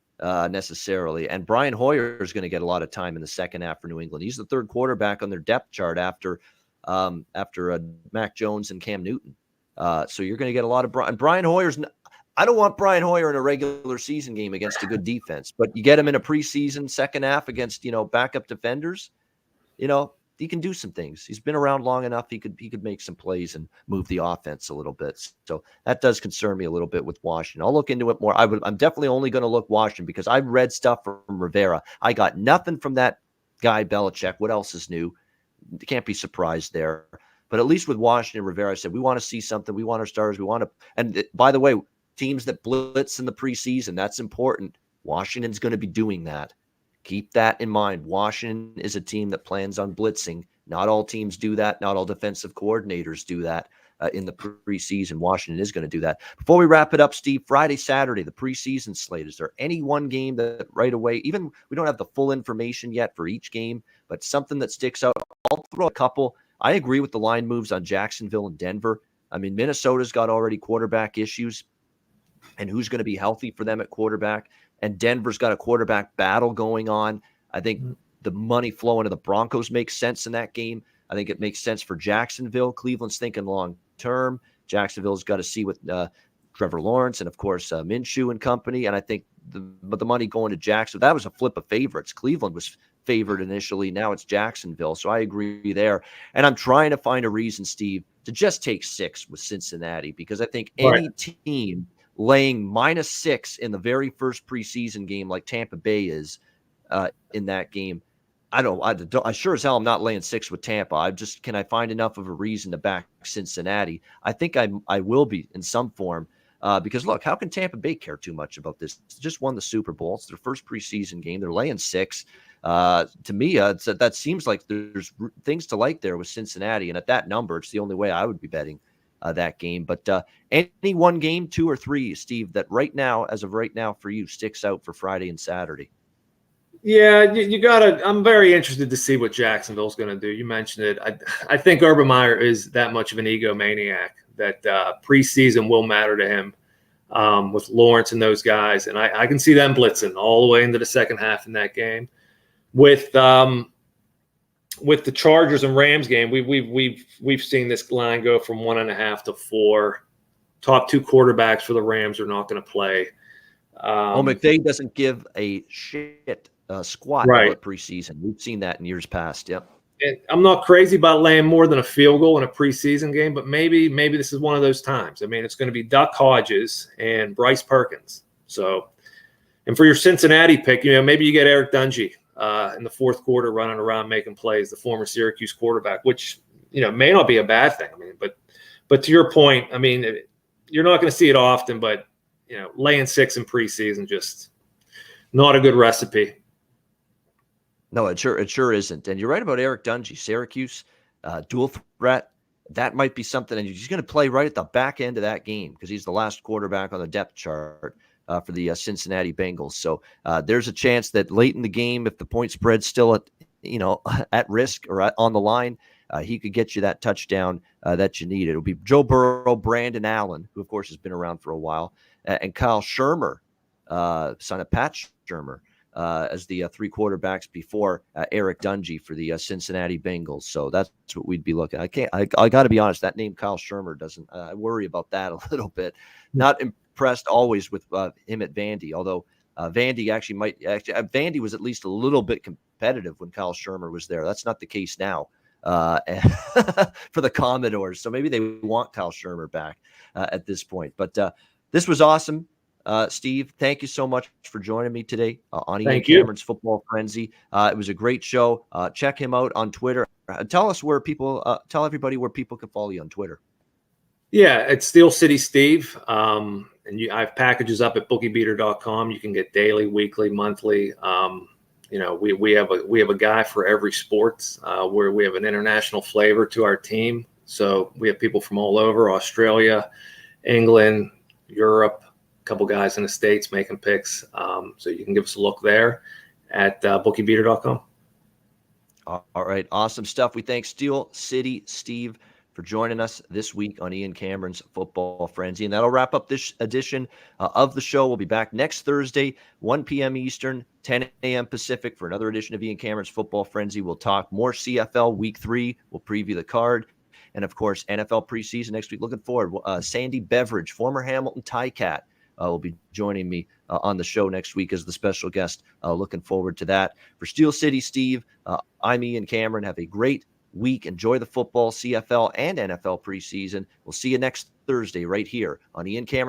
necessarily. And Brian Hoyer is going to get a lot of time in the second half for New England. He's the 3rd quarterback on their depth chart after Mac Jones and Cam Newton. So you're going to get a lot of Brian Hoyer's. I don't want Brian Hoyer in a regular season game against a good defense, but you get him in a preseason second half against, backup defenders, he can do some things. He's been around long enough. He could make some plays and move the offense a little bit. So that does concern me a little bit with Washington. I'll look into it more. I'm definitely only going to look Washington because I've read stuff from Rivera. I got nothing from that guy Belichick. What else is new? Can't be surprised there. But at least with Washington, Rivera said, we want to see something. We want our stars. We want to. And by the way, teams that blitz in the preseason, that's important. Washington's going to be doing that. Keep that in mind. Washington is a team that plans on blitzing. Not all teams do that. Not all defensive coordinators do that in the preseason. Washington is going to do that. Before we wrap it up, Steve, Friday, Saturday, the preseason slate. Is there any one game that right away, even we don't have the full information yet for each game, but something that sticks out? I'll throw a couple. I agree with the line moves on Jacksonville and Denver. I mean, Minnesota's got already quarterback issues, and who's going to be healthy for them at quarterback? And Denver's got a quarterback battle going on. I think the money flowing to the Broncos makes sense in that game. I think it makes sense for Jacksonville. Cleveland's thinking long term. Jacksonville's got to see with Trevor Lawrence and, of course, Minshew and company. And I think the money going to Jacksonville, that was a flip of favorites. Cleveland was favored initially. Now it's Jacksonville. So I agree there. And I'm trying to find a reason, Steve, to just take 6 with Cincinnati, because I think any team laying -6 in the very first preseason game like Tampa Bay is in that game, I sure as hell I'm not laying 6 with Tampa. Can I find enough of a reason to back Cincinnati? I think I will be in some form because, look, how can Tampa Bay care too much about this? They just won the Super Bowl. It's their first preseason game. They're laying 6. To me, that seems like there's things to like there with Cincinnati. And at that number, it's the only way I would be betting that game. But any one game, 2 or 3, Steve, that as of right now for you sticks out for Friday and Saturday? Yeah, you gotta. I'm very interested to see what Jacksonville's going to do. You mentioned it. I think Urban Meyer is that much of an egomaniac that preseason will matter to him with Lawrence and those guys, and I can see them blitzing all the way into the second half in that game. With the Chargers and Rams game, we've seen this line go from 1.5 to 4. Top 2 quarterbacks for the Rams are not going to play. McVay doesn't give a shit squat about preseason. We've seen that in years past. Yep. And I'm not crazy about laying more than a field goal in a preseason game, but maybe this is one of those times. I mean, it's going to be Duck Hodges and Bryce Perkins. So, and for your Cincinnati pick, maybe you get Eric Dungy in the fourth quarter running around making plays, the former Syracuse quarterback, which may not be a bad thing. I mean, but to your point, I mean, you're not going to see it often, but laying 6 in preseason, just not a good recipe. No, it sure isn't. And you're right about Eric Dungy, Syracuse, dual threat. That might be something, and he's going to play right at the back end of that game because he's the last quarterback on the depth chart for the Cincinnati Bengals. So there's a chance that late in the game, if the point spread's still at risk or on the line, he could get you that touchdown that you need. It'll be Joe Burrow, Brandon Allen, who of course has been around for a while, and Kyle Shermer, son of Pat Shermer, as the 3 quarterbacks before Eric Dungy for the Cincinnati Bengals. So that's what we'd be looking at. I got to be honest, that name Kyle Shermer doesn't, I worry about that a little bit. Not impressed always with him at Vandy, although Vandy Vandy was at least a little bit competitive when Kyle Shermer was there. That's not the case now for the Commodores. So maybe they want Kyle Shermer back at this point. But this was awesome. Steve, thank you so much for joining me today on Ian Cameron's Football Frenzy. It was a great show. Check him out on Twitter. Tell everybody where people can follow you on Twitter. Yeah, it's Steel City Steve. And I have packages up at bookiebeater.com. You can get daily, weekly, monthly. We have a guy for every sports where we have an international flavor to our team. So we have people from all over Australia, England, Europe, couple guys in the States making picks. So you can give us a look there at bookiebeater.com. All right. Awesome stuff. We thank Steel City Steve for joining us this week on Ian Cameron's Football Frenzy. And that'll wrap up this edition of the show. We'll be back next Thursday, 1 p.m. Eastern, 10 a.m. Pacific for another edition of Ian Cameron's Football Frenzy. We'll talk more CFL Week 3. We'll preview the card. And, of course, NFL preseason next week. Looking forward. Sandy Beveridge, former Hamilton Ticat, will be joining me on the show next week as the special guest. Looking forward to that. For Steel City Steve, I'm Ian Cameron. Have a great week. Enjoy the football, CFL, and NFL preseason. We'll see you next Thursday right here on Ian Cameron